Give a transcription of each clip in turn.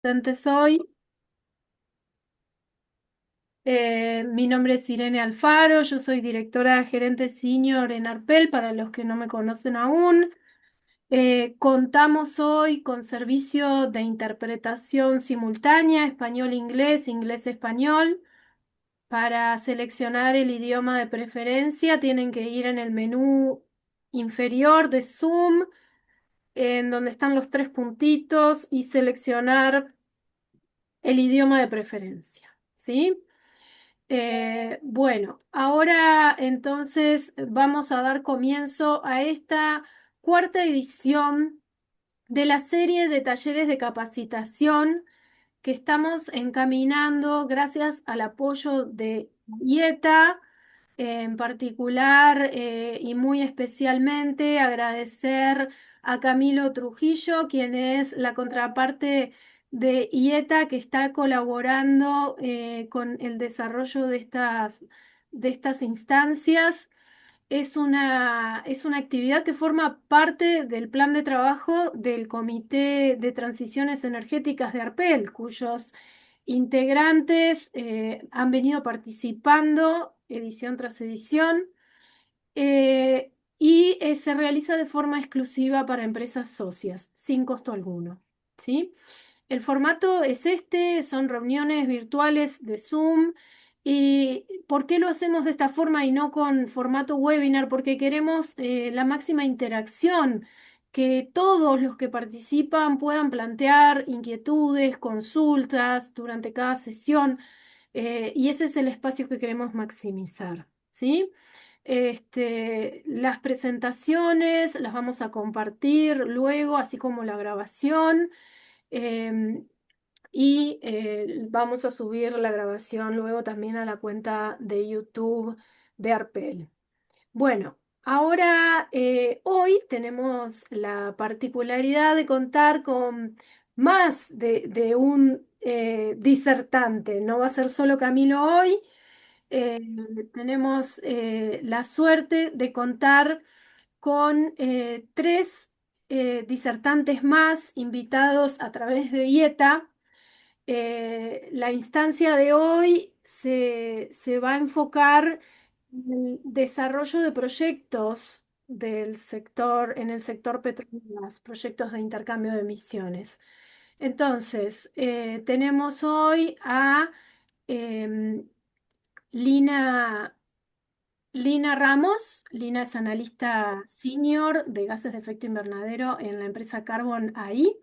Presentes hoy. Mi nombre es Irene Alfaro, yo soy directora gerente senior en Arpel, para los que no me conocen aún. Contamos hoy con servicio de interpretación simultánea, español-inglés, inglés-español. Para seleccionar el idioma de preferencia, tienen que ir en el menú inferior de Zoom, en donde están los tres puntitos, y seleccionar el idioma de preferencia, ¿sí? Bueno, ahora entonces vamos a dar comienzo a esta cuarta edición de la serie de talleres de capacitación que estamos encaminando gracias al apoyo de IETA, en particular y muy especialmente agradecer a Camilo Trujillo, quien es la contraparte de IETA, que está colaborando con el desarrollo de estas instancias. Es una actividad que forma parte del plan de trabajo del Comité de Transiciones Energéticas de Arpel, cuyos integrantes han venido participando edición tras edición, y se realiza de forma exclusiva para empresas socias, sin costo alguno, ¿sí? El formato es este, son reuniones virtuales de Zoom. ¿Y por qué lo hacemos de esta forma y no con formato webinar? Porque queremos la máxima interacción, que todos los que participan puedan plantear inquietudes, consultas durante cada sesión, y ese es el espacio que queremos maximizar, ¿sí? Las presentaciones las vamos a compartir luego, así como la grabación. em, y vamos a subir la grabación luego también a la cuenta de YouTube de Arpel. Bueno, ahora hoy tenemos la particularidad de contar con más de un disertante. No va a ser solo Camilo hoy. Eh, Tenemos la suerte de contar con tres disertantes más invitados a través de IETA. La instancia de hoy se va a enfocar en el desarrollo de proyectos en el sector petrolero, proyectos de intercambio de emisiones. Entonces, tenemos hoy a em, Lina, Lina Ramos. Lina es analista senior de gases de efecto invernadero en la empresa Carbon AI.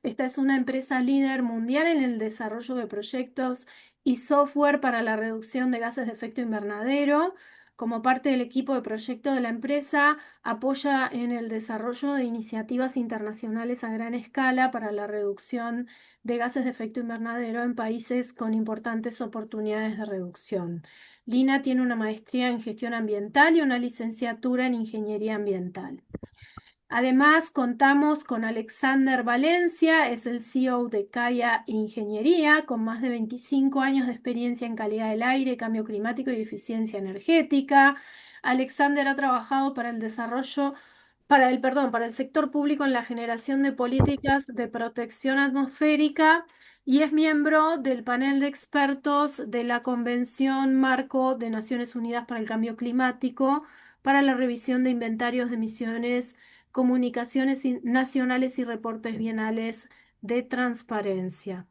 Esta es una empresa líder mundial en el desarrollo de proyectos y software para la reducción de gases de efecto invernadero. Como parte del equipo de proyecto de la empresa, apoya en el desarrollo de iniciativas internacionales a gran escala para la reducción de gases de efecto invernadero en países con importantes oportunidades de reducción. Lina tiene una maestría en gestión ambiental y una licenciatura en ingeniería ambiental. Además, contamos con Alexander Valencia, es el CEO de Kaya Ingeniería, con más de 25 años de experiencia en calidad del aire, cambio climático y eficiencia energética. Alexander ha trabajado para el sector público en la generación de políticas de protección atmosférica, y es miembro del panel de expertos de la Convención Marco de Naciones Unidas para el Cambio Climático para la revisión de inventarios de emisiones, comunicaciones nacionales y reportes bienales de transparencia.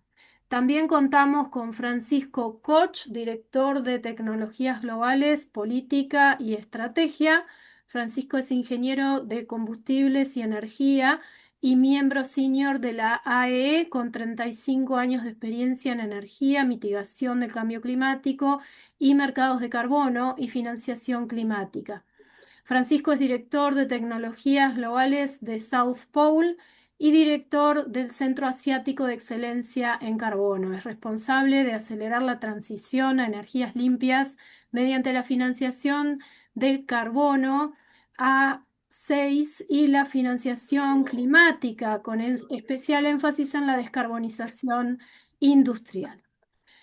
También contamos con Francisco Koch, director de Tecnologías Globales, Política y Estrategia. Francisco es ingeniero de combustibles y energía y miembro senior de la AEE, con 35 años de experiencia en energía, mitigación del cambio climático y mercados de carbono y financiación climática. Francisco es director de tecnologías globales de South Pole y director del Centro Asiático de Excelencia en Carbono. Es responsable de acelerar la transición a energías limpias mediante la financiación de carbono A6 y la financiación climática, con especial énfasis en la descarbonización industrial.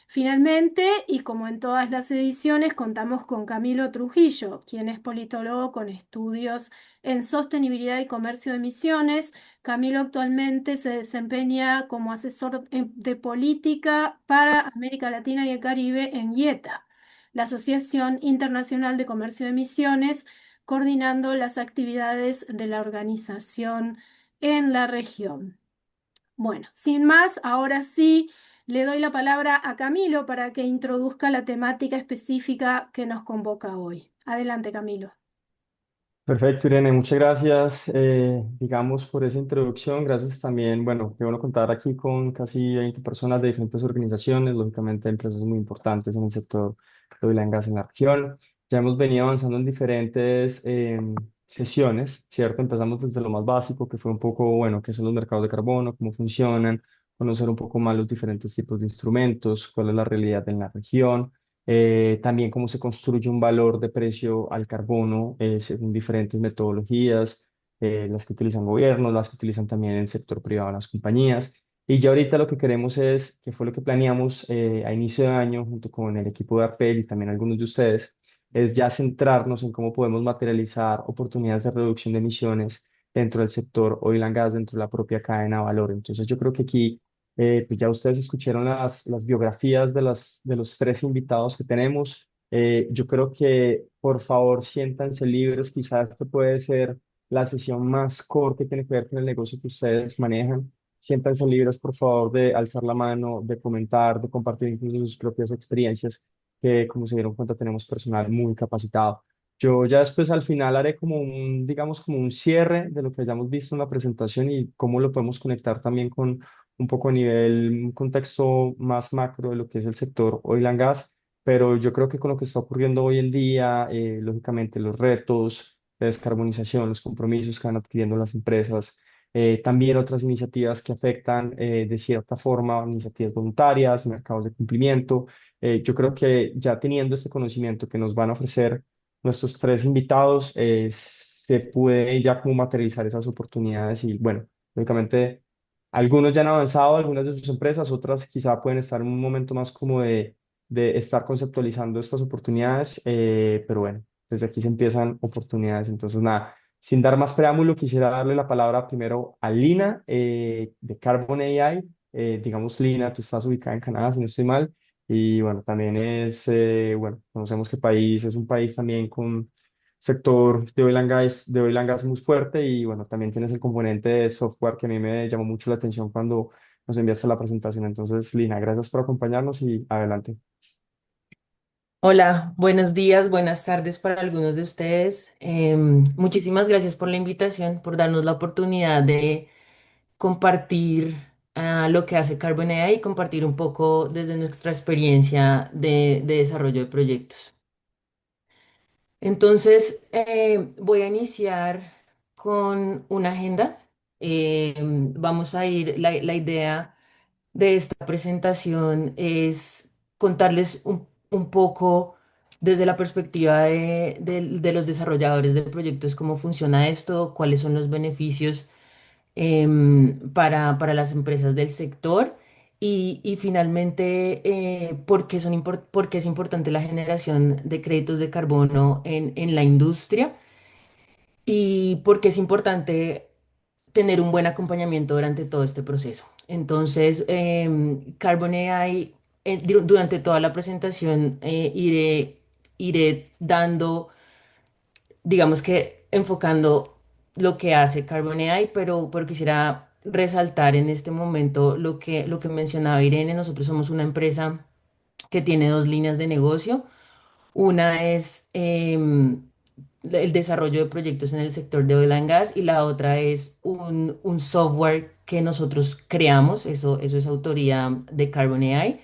Finalmente, y como en todas las ediciones, contamos con Camilo Trujillo, quien es politólogo con estudios en sostenibilidad y comercio de emisiones. Camilo actualmente se desempeña como asesor de política para América Latina y el Caribe en IETA, la Asociación Internacional de Comercio de Emisiones, coordinando las actividades de la organización en la región. Bueno, sin más, ahora sí le doy la palabra a Camilo para que introduzca la temática específica que nos convoca hoy. Adelante, Camilo. Perfecto, Irene, muchas gracias, digamos, por esa introducción. Gracias también, bueno, qué bueno contar aquí con casi 20 personas de diferentes organizaciones, lógicamente empresas muy importantes en el sector de oil and gas en la región. Ya hemos venido avanzando en diferentes sesiones, ¿cierto? Empezamos desde lo más básico, que fue un poco, bueno, qué son los mercados de carbono, cómo funcionan, conocer un poco más los diferentes tipos de instrumentos, cuál es la realidad en la región, también cómo se construye un valor de precio al carbono según diferentes metodologías, las que utilizan gobiernos, las que utilizan también el sector privado, las compañías. Y ya ahorita lo que queremos es, que fue lo que planeamos a inicio de año junto con el equipo de Arpel y también algunos de ustedes, es ya centrarnos en cómo podemos materializar oportunidades de reducción de emisiones dentro del sector oil and gas, dentro de la propia cadena de valor. Entonces yo creo que aquí pues ya ustedes escucharon las biografías de los tres invitados que tenemos. Yo creo que por favor siéntanse libres, quizás esto puede ser la sesión más core que tiene que ver con el negocio que ustedes manejan. Siéntanse libres, por favor, de alzar la mano, de comentar, de compartir incluso sus propias experiencias, que como se dieron cuenta tenemos personal muy capacitado. Yo ya después al final haré como un, digamos, como un cierre de lo que hayamos visto en la presentación y cómo lo podemos conectar también con un poco a nivel, un contexto más macro de lo que es el sector oil and gas, pero yo creo que con lo que está ocurriendo hoy en día, lógicamente los retos de descarbonización, los compromisos que van adquiriendo las empresas, también otras iniciativas que afectan de cierta forma, iniciativas voluntarias, mercados de cumplimiento. Yo creo que ya teniendo este conocimiento que nos van a ofrecer nuestros tres invitados, se puede ya como materializar esas oportunidades y bueno, lógicamente algunos ya han avanzado, algunas de sus empresas, otras quizá pueden estar en un momento más como de estar conceptualizando estas oportunidades, pero bueno, desde aquí se empiezan oportunidades. Entonces, nada, sin dar más preámbulo, quisiera darle la palabra primero a Lina de Carbon AI. Digamos, Lina, tú estás ubicada en Canadá, si no estoy mal, y bueno, también es, bueno, conocemos que país es un país también con sector de oil and gas muy fuerte y bueno, también tienes el componente de software que a mí me llamó mucho la atención cuando nos enviaste la presentación. Entonces, Lina, gracias por acompañarnos y adelante. Hola, buenos días, buenas tardes para algunos de ustedes. Muchísimas gracias por la invitación, por darnos la oportunidad de compartir lo que hace Carbon AI y compartir un poco desde nuestra experiencia de desarrollo de proyectos. Entonces, voy a iniciar con una agenda. Vamos a ir, la idea de esta presentación es contarles un poco desde la perspectiva de los desarrolladores de proyectos cómo funciona esto, cuáles son los beneficios para las empresas del sector y finalmente por qué es importante la generación de créditos de carbono en la industria y por qué es importante tener un buen acompañamiento durante todo este proceso. Entonces, Carbon AI, durante toda la presentación, iré dando, digamos que enfocando lo que hace Carbon AI, pero quisiera resaltar en este momento lo que mencionaba Irene. Nosotros somos una empresa que tiene dos líneas de negocio. Una es el desarrollo de proyectos en el sector de oil and gas y la otra es un software que nosotros creamos, eso es autoría de Carbon AI,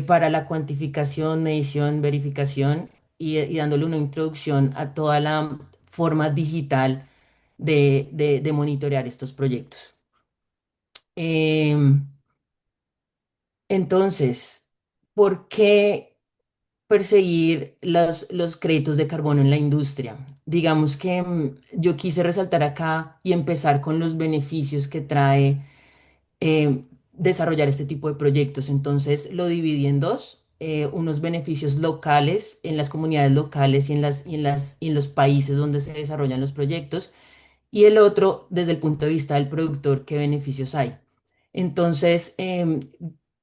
para la cuantificación, medición, verificación y dándole una introducción a toda la forma digital de monitorear estos proyectos. Em, entonces, ¿por qué perseguir los créditos de carbono en la industria? Digamos que yo quise resaltar acá y empezar con los beneficios que trae desarrollar este tipo de proyectos. Entonces lo dividí en dos, unos beneficios locales en las comunidades locales y en los países donde se desarrollan los proyectos, y el otro desde el punto de vista del productor, qué beneficios hay. Entonces,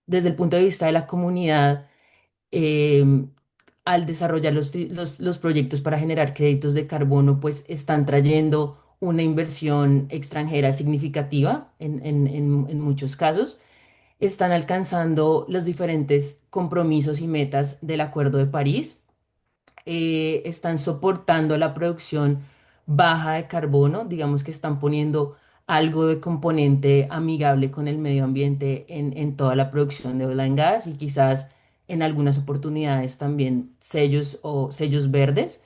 desde el punto de vista de la comunidad, em, al desarrollar los proyectos para generar créditos de carbono, pues están trayendo una inversión extranjera significativa en muchos casos. Están alcanzando los diferentes compromisos y metas del Acuerdo de París. Están soportando la producción baja de carbono, digamos que están poniendo algo de componente amigable con el medio ambiente en toda la producción de oil and gas, y quizás en algunas oportunidades también sellos o sellos verdes.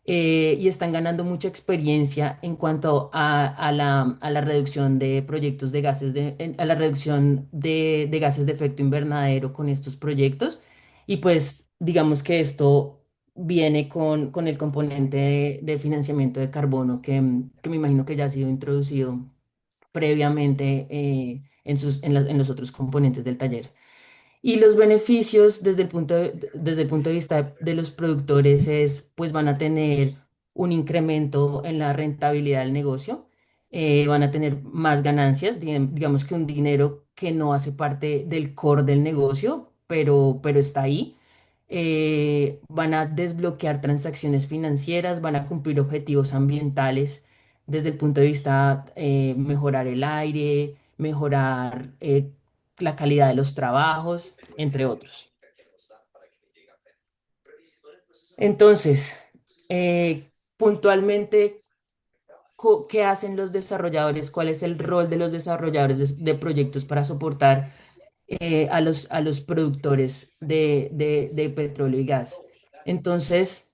Y están ganando mucha experiencia en cuanto a la reducción de proyectos de gases a la reducción de gases de efecto invernadero con estos proyectos. Y pues digamos que esto viene con el componente de financiamiento de carbono que me imagino que ya ha sido introducido previamente, en los otros componentes del taller. Y los beneficios desde el punto de vista de los productores es, pues van a tener un incremento en la rentabilidad del negocio, van a tener más ganancias, digamos que un dinero que no hace parte del core del negocio, pero está ahí. Van a desbloquear transacciones financieras, van a cumplir objetivos ambientales desde el punto de vista, mejorar el aire, mejorar la calidad de los trabajos, entre otros. Entonces, puntualmente, ¿qué hacen los desarrolladores? ¿Cuál es el rol de los desarrolladores de proyectos para soportar a los productores de petróleo y gas? Entonces,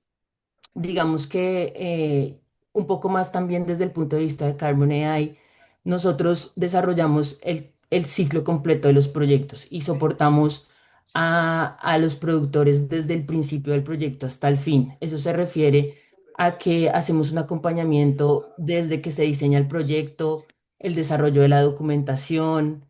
digamos que un poco más también desde el punto de vista de Carbon AI, nosotros desarrollamos el ciclo completo de los proyectos y soportamos a los productores desde el principio del proyecto hasta el fin. Eso se refiere a que hacemos un acompañamiento desde que se diseña el proyecto, el desarrollo de la documentación.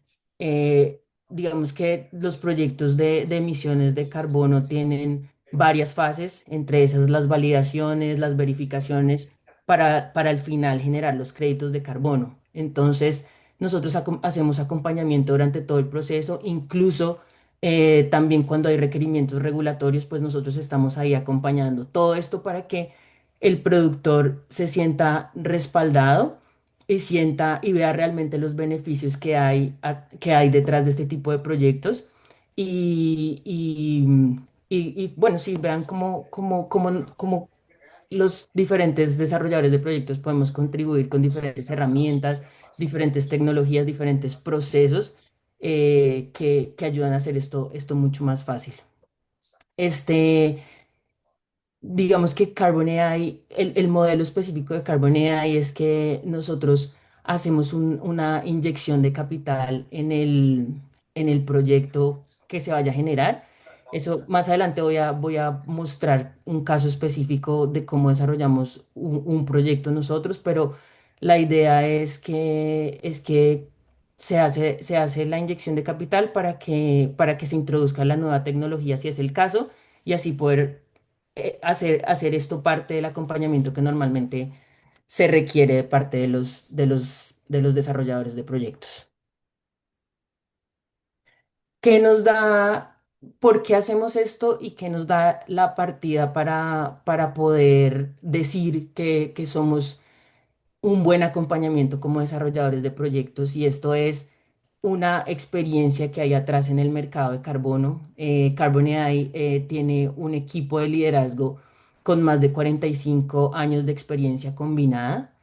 Digamos que los proyectos de emisiones de carbono tienen varias fases, entre esas las validaciones, las verificaciones, para al final generar los créditos de carbono. Entonces, nosotros hacemos acompañamiento durante todo el proceso, incluso también cuando hay requerimientos regulatorios, pues nosotros estamos ahí acompañando todo esto para que el productor se sienta respaldado y sienta y vea realmente los beneficios que hay detrás de este tipo de proyectos. Y, bueno, sí, vean cómo los diferentes desarrolladores de proyectos podemos contribuir con diferentes herramientas, diferentes tecnologías, diferentes procesos, que ayudan a hacer esto mucho más fácil. Este, Digamos que Carbon AI, el modelo específico de Carbon AI es que nosotros hacemos una inyección de capital en el proyecto que se vaya a generar. Eso más adelante voy a mostrar un caso específico de cómo desarrollamos un proyecto nosotros, pero la idea es que se hace la inyección de capital para que se introduzca la nueva tecnología, si es el caso, y así poder hacer esto parte del acompañamiento que normalmente se requiere de parte de los desarrolladores de proyectos. ¿Qué nos da, por qué hacemos esto y qué nos da la partida para poder decir que somos un buen acompañamiento como desarrolladores de proyectos? Y esto es una experiencia que hay atrás en el mercado de carbono. Carbon AI tiene un equipo de liderazgo con más de 45 años de experiencia combinada.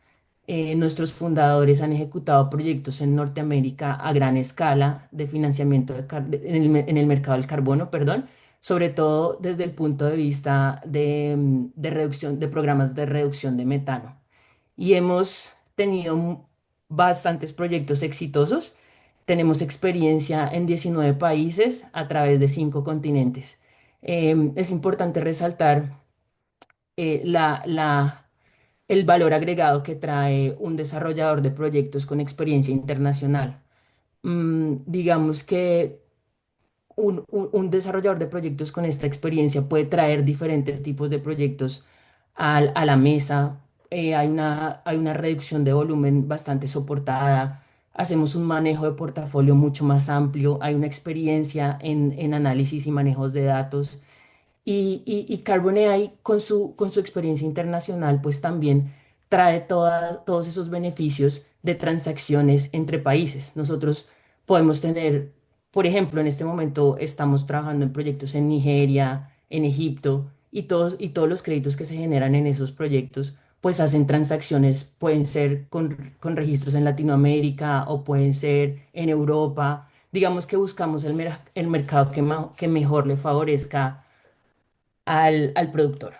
Nuestros fundadores han ejecutado proyectos en Norteamérica a gran escala de financiamiento en el mercado del carbono, perdón, sobre todo desde el punto de vista de reducción, de programas de reducción de metano. Y hemos tenido bastantes proyectos exitosos. Tenemos experiencia en 19 países a través de 5 continentes. Es importante resaltar eh, la, la, el valor agregado que trae un desarrollador de proyectos con experiencia internacional. digamos que un desarrollador de proyectos con esta experiencia puede traer diferentes tipos de proyectos a la mesa. Hay una reducción de volumen bastante soportada. Hacemos un manejo de portafolio mucho más amplio. Hay una experiencia en análisis y manejos de datos. Y Carbon AI con su experiencia internacional, pues también trae todos esos beneficios de transacciones entre países. Nosotros podemos tener, por ejemplo, en este momento estamos trabajando en proyectos en Nigeria, en Egipto, y todos los créditos que se generan en esos proyectos, pues hacen transacciones, pueden ser con registros en Latinoamérica o pueden ser en Europa. Digamos que buscamos el mercado que mejor le favorezca al productor.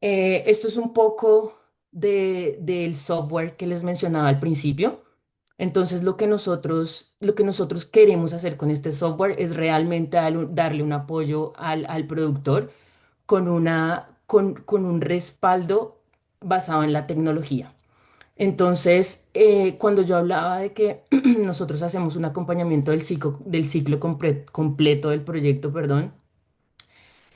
Esto es un poco del software que les mencionaba al principio. Entonces, lo que nosotros queremos hacer con este software es realmente darle un apoyo al productor con un respaldo basado en la tecnología. Entonces, cuando yo hablaba de que nosotros hacemos un acompañamiento del ciclo completo del proyecto, perdón,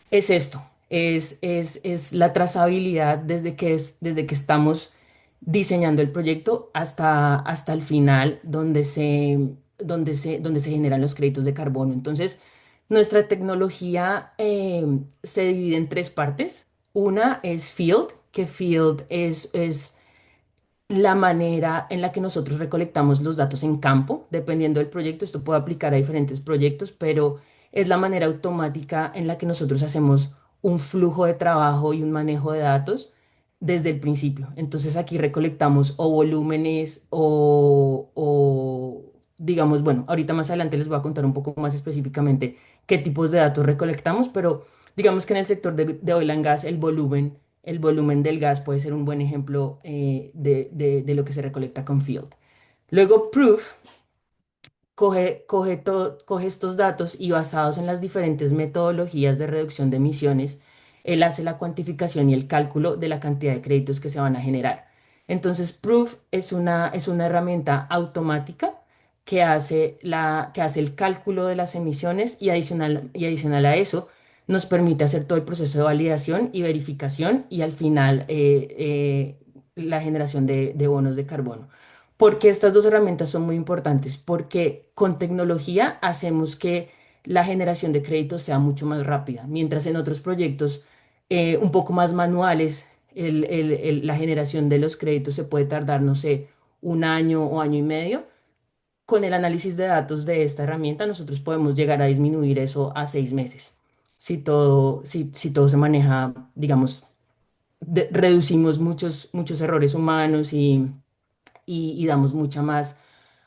es esto, es la trazabilidad desde que estamos diseñando el proyecto hasta el final donde se generan los créditos de carbono. Entonces, nuestra tecnología se divide en tres partes. Una es Field, que Field es la manera en la que nosotros recolectamos los datos en campo, dependiendo del proyecto. Esto puede aplicar a diferentes proyectos, pero es la manera automática en la que nosotros hacemos un flujo de trabajo y un manejo de datos desde el principio. Entonces aquí recolectamos o volúmenes digamos, bueno, ahorita más adelante les voy a contar un poco más específicamente qué tipos de datos recolectamos, pero digamos que en el sector de oil and gas el volumen del gas puede ser un buen ejemplo de lo que se recolecta con Field. Luego, Proof coge estos datos y basados en las diferentes metodologías de reducción de emisiones, él hace la cuantificación y el cálculo de la cantidad de créditos que se van a generar. Entonces, Proof es una herramienta automática que hace el cálculo de las emisiones y adicional a eso nos permite hacer todo el proceso de validación y verificación y al final la generación de bonos de carbono. Porque estas dos herramientas son muy importantes, porque con tecnología hacemos que la generación de créditos sea mucho más rápida, mientras en otros proyectos un poco más manuales, la generación de los créditos se puede tardar, no sé, un año o año y medio. Con el análisis de datos de esta herramienta, nosotros podemos llegar a disminuir eso a 6 meses. Si todo se maneja, digamos, reducimos muchos errores humanos y damos mucha más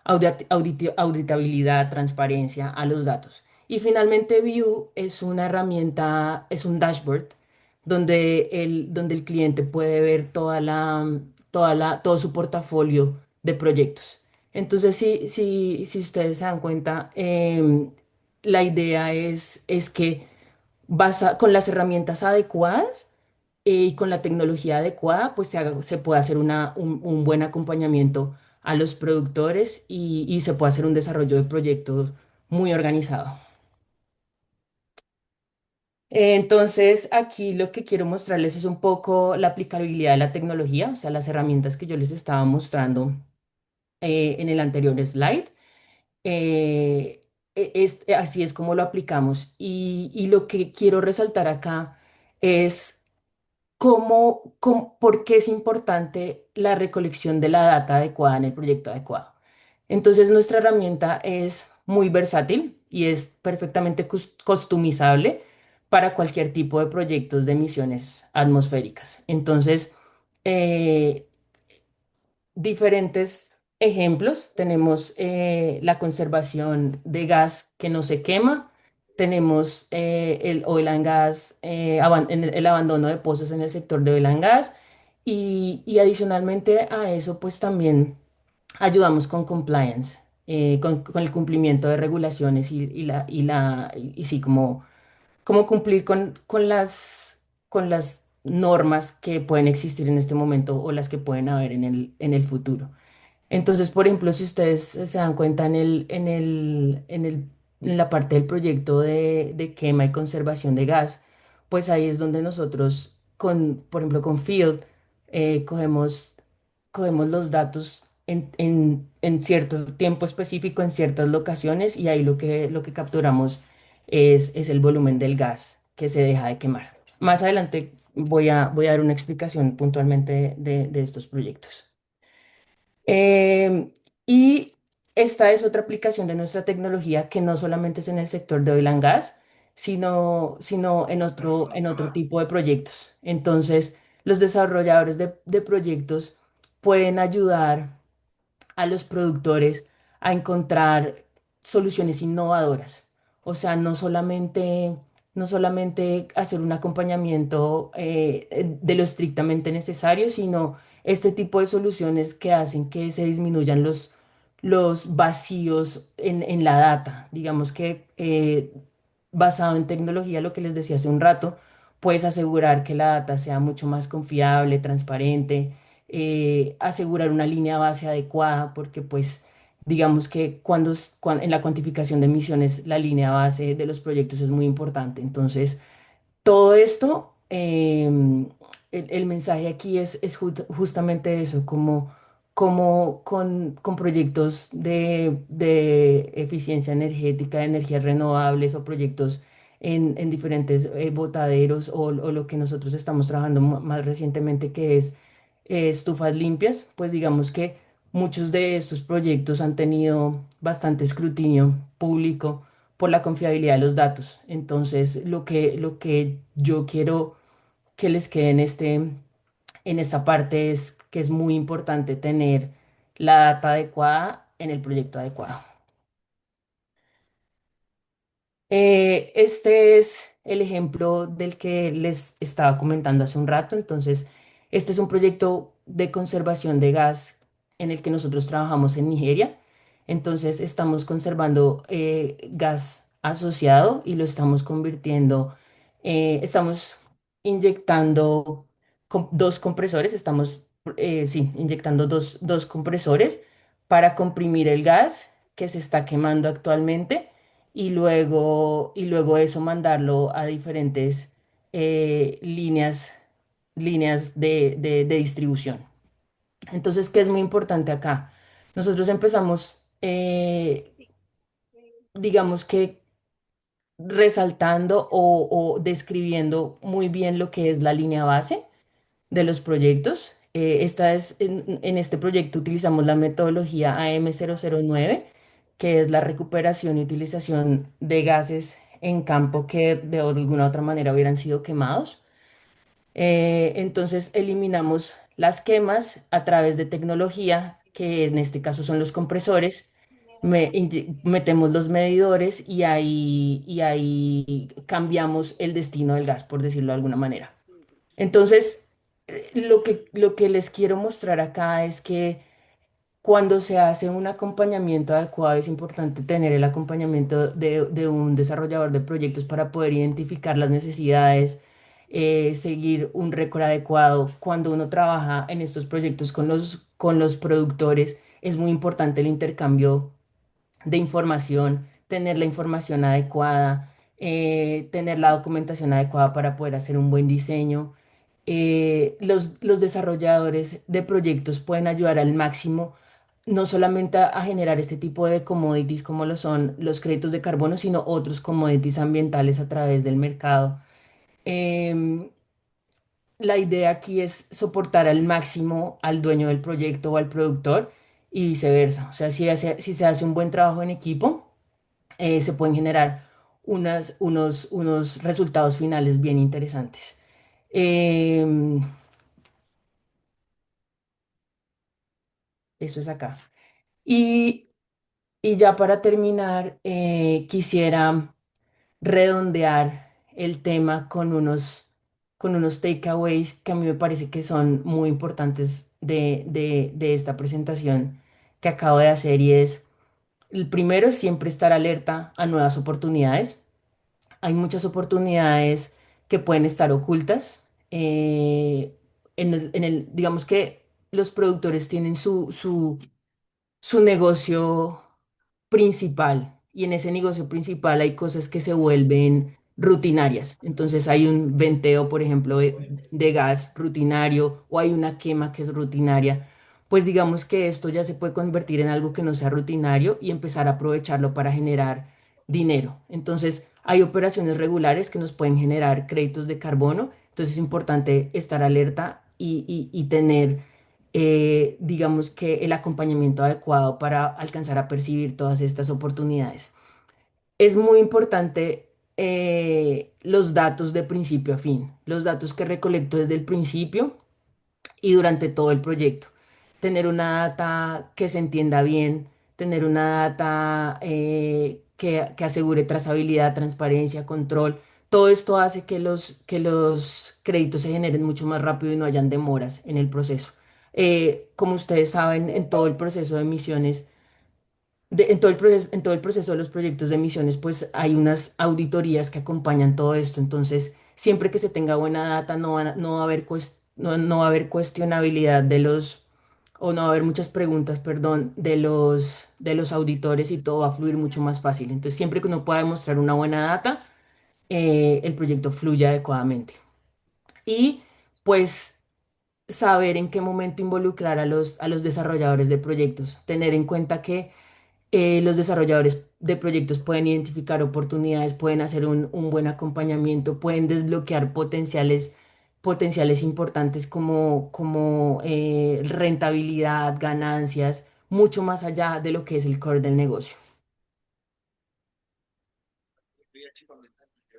auditabilidad, transparencia a los datos. Y finalmente View es una herramienta, es un dashboard donde el cliente puede ver todo su portafolio de proyectos. Entonces, si ustedes se dan cuenta, la idea es que con las herramientas adecuadas, y con la tecnología adecuada, pues se puede hacer un buen acompañamiento a los productores y se puede hacer un desarrollo de proyectos muy organizado. Entonces, aquí lo que quiero mostrarles es un poco la aplicabilidad de la tecnología, o sea, las herramientas que yo les estaba mostrando en el anterior slide. Eh, Así es como lo aplicamos. Y lo que quiero resaltar acá es por qué es importante la recolección de la data adecuada en el proyecto adecuado. Entonces, nuestra herramienta es muy versátil y es perfectamente customizable para cualquier tipo de proyectos de emisiones atmosféricas. Entonces, eh, diferentes ejemplos. Tenemos la conservación de gas que no se quema. Tenemos el oil and gas, el abandono de pozos en el sector de oil and gas. Y adicionalmente a eso, pues también ayudamos con compliance, con el cumplimiento de regulaciones y sí, como cumplir con las normas que pueden existir en este momento o las que pueden haber en el futuro. Entonces, por ejemplo, si ustedes se dan cuenta en la parte del proyecto de quema y conservación de gas, pues ahí es donde nosotros, por ejemplo, con Field, cogemos los datos en cierto tiempo específico, en ciertas locaciones, y ahí lo que capturamos es el volumen del gas que se deja de quemar. Más adelante voy a dar una explicación puntualmente de estos proyectos. Em, y esta es otra aplicación de nuestra tecnología que no solamente es en el sector de oil and gas, sino en otro tipo de proyectos. Entonces, los desarrolladores de proyectos pueden ayudar a los productores a encontrar soluciones innovadoras. O sea, no solamente hacer un acompañamiento de lo estrictamente necesario, sino este tipo de soluciones que hacen que se disminuyan los vacíos en la data. Digamos que basado en tecnología, lo que les decía hace un rato, puedes asegurar que la data sea mucho más confiable, transparente, asegurar una línea base adecuada, porque pues digamos que en la cuantificación de emisiones la línea base de los proyectos es muy importante. Entonces, todo esto, el mensaje aquí es justamente eso, como con proyectos de eficiencia energética, de energías renovables o proyectos en diferentes botaderos o lo que nosotros estamos trabajando más recientemente, que es estufas limpias, pues digamos que muchos de estos proyectos han tenido bastante escrutinio público por la confiabilidad de los datos. Entonces, lo que yo quiero que les quede en esta parte es que es muy importante tener la data adecuada en el proyecto adecuado. Este es el ejemplo del que les estaba comentando hace un rato. Entonces, este es un proyecto de conservación de gas en el que nosotros trabajamos en Nigeria. Entonces, estamos conservando gas asociado y lo estamos convirtiendo, estamos inyectando dos compresores, sí, inyectando dos compresores para comprimir el gas que se está quemando actualmente y luego eso mandarlo a diferentes líneas de distribución. Entonces, ¿qué es muy importante acá? Nosotros empezamos, digamos que resaltando o describiendo muy bien lo que es la línea base de los proyectos. En este proyecto utilizamos la metodología AM009, que es la recuperación y utilización de gases en campo que de alguna u otra manera hubieran sido quemados. Entonces eliminamos las quemas a través de tecnología, que en este caso son los compresores. Metemos los medidores y ahí cambiamos el destino del gas, por decirlo de alguna manera. Entonces, lo que les quiero mostrar acá es que cuando se hace un acompañamiento adecuado, es importante tener el acompañamiento de un desarrollador de proyectos para poder identificar las necesidades, seguir un récord adecuado. Cuando uno trabaja en estos proyectos con los productores, es muy importante el intercambio de información, tener la información adecuada, tener la documentación adecuada para poder hacer un buen diseño. Los desarrolladores de proyectos pueden ayudar al máximo, no solamente a generar este tipo de commodities como lo son los créditos de carbono, sino otros commodities ambientales a través del mercado. Em, la idea aquí es soportar al máximo al dueño del proyecto o al productor y viceversa. O sea, si se hace un buen trabajo en equipo, se pueden generar unos resultados finales bien interesantes. Em, Eso es acá. Y, y ya para terminar, quisiera redondear el tema con unos takeaways que a mí me parece que son muy importantes de esta presentación que acabo de hacer y es, el primero es siempre estar alerta a nuevas oportunidades. Hay muchas oportunidades que pueden estar ocultas. Digamos que los productores tienen su negocio principal. Y en ese negocio principal hay cosas que se vuelven rutinarias. Entonces hay un venteo, por ejemplo, de gas rutinario o hay una quema que es rutinaria. Pues digamos que esto ya se puede convertir en algo que no sea rutinario y empezar a aprovecharlo para generar dinero. Entonces hay operaciones regulares que nos pueden generar créditos de carbono. Entonces es importante estar alerta y tener digamos que el acompañamiento adecuado para alcanzar a percibir todas estas oportunidades. Es muy importante los datos de principio a fin, los datos que recolecto desde el principio y durante todo el proyecto. Tener una data que se entienda bien, tener una data que asegure trazabilidad, transparencia, control. Todo esto hace que los créditos se generen mucho más rápido y no hayan demoras en el proceso. Como ustedes saben, en todo el proceso de emisiones, en todo el proceso de los proyectos de emisiones, pues hay unas auditorías que acompañan todo esto. Entonces, siempre que se tenga buena data, no va a haber, no va a haber cuestionabilidad de los, o no va a haber muchas preguntas, perdón, de los auditores y todo va a fluir mucho más fácil. Entonces, siempre que uno pueda demostrar una buena data, el proyecto fluye adecuadamente. Y pues saber en qué momento involucrar a los desarrolladores de proyectos, tener en cuenta que los desarrolladores de proyectos pueden identificar oportunidades, pueden hacer un buen acompañamiento, pueden desbloquear potenciales importantes como rentabilidad, ganancias, mucho más allá de lo que es el core del negocio.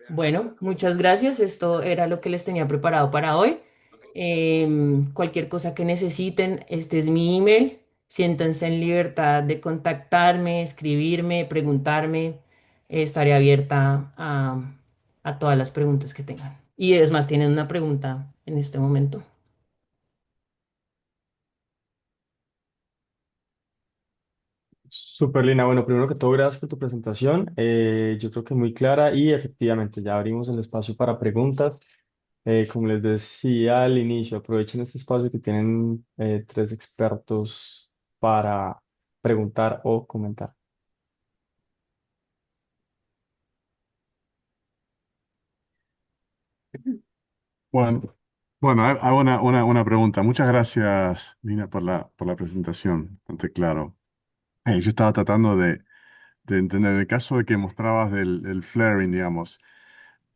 Bueno, muchas gracias. Esto era lo que les tenía preparado para hoy. Cualquier cosa que necesiten, este es mi email. Siéntanse en libertad de contactarme, escribirme, preguntarme. Estaré abierta a todas las preguntas que tengan. Y es más, tienen una pregunta en este momento. Súper, Lina. Bueno, primero que todo, gracias por tu presentación. Yo creo que muy clara y efectivamente ya abrimos el espacio para preguntas. Como les decía al inicio, aprovechen este espacio que tienen tres expertos para preguntar o comentar. Bueno, bueno, hago una pregunta. Muchas gracias, Lina, por la presentación, bastante claro. Yo estaba tratando de entender, en el caso de que mostrabas del flaring, digamos,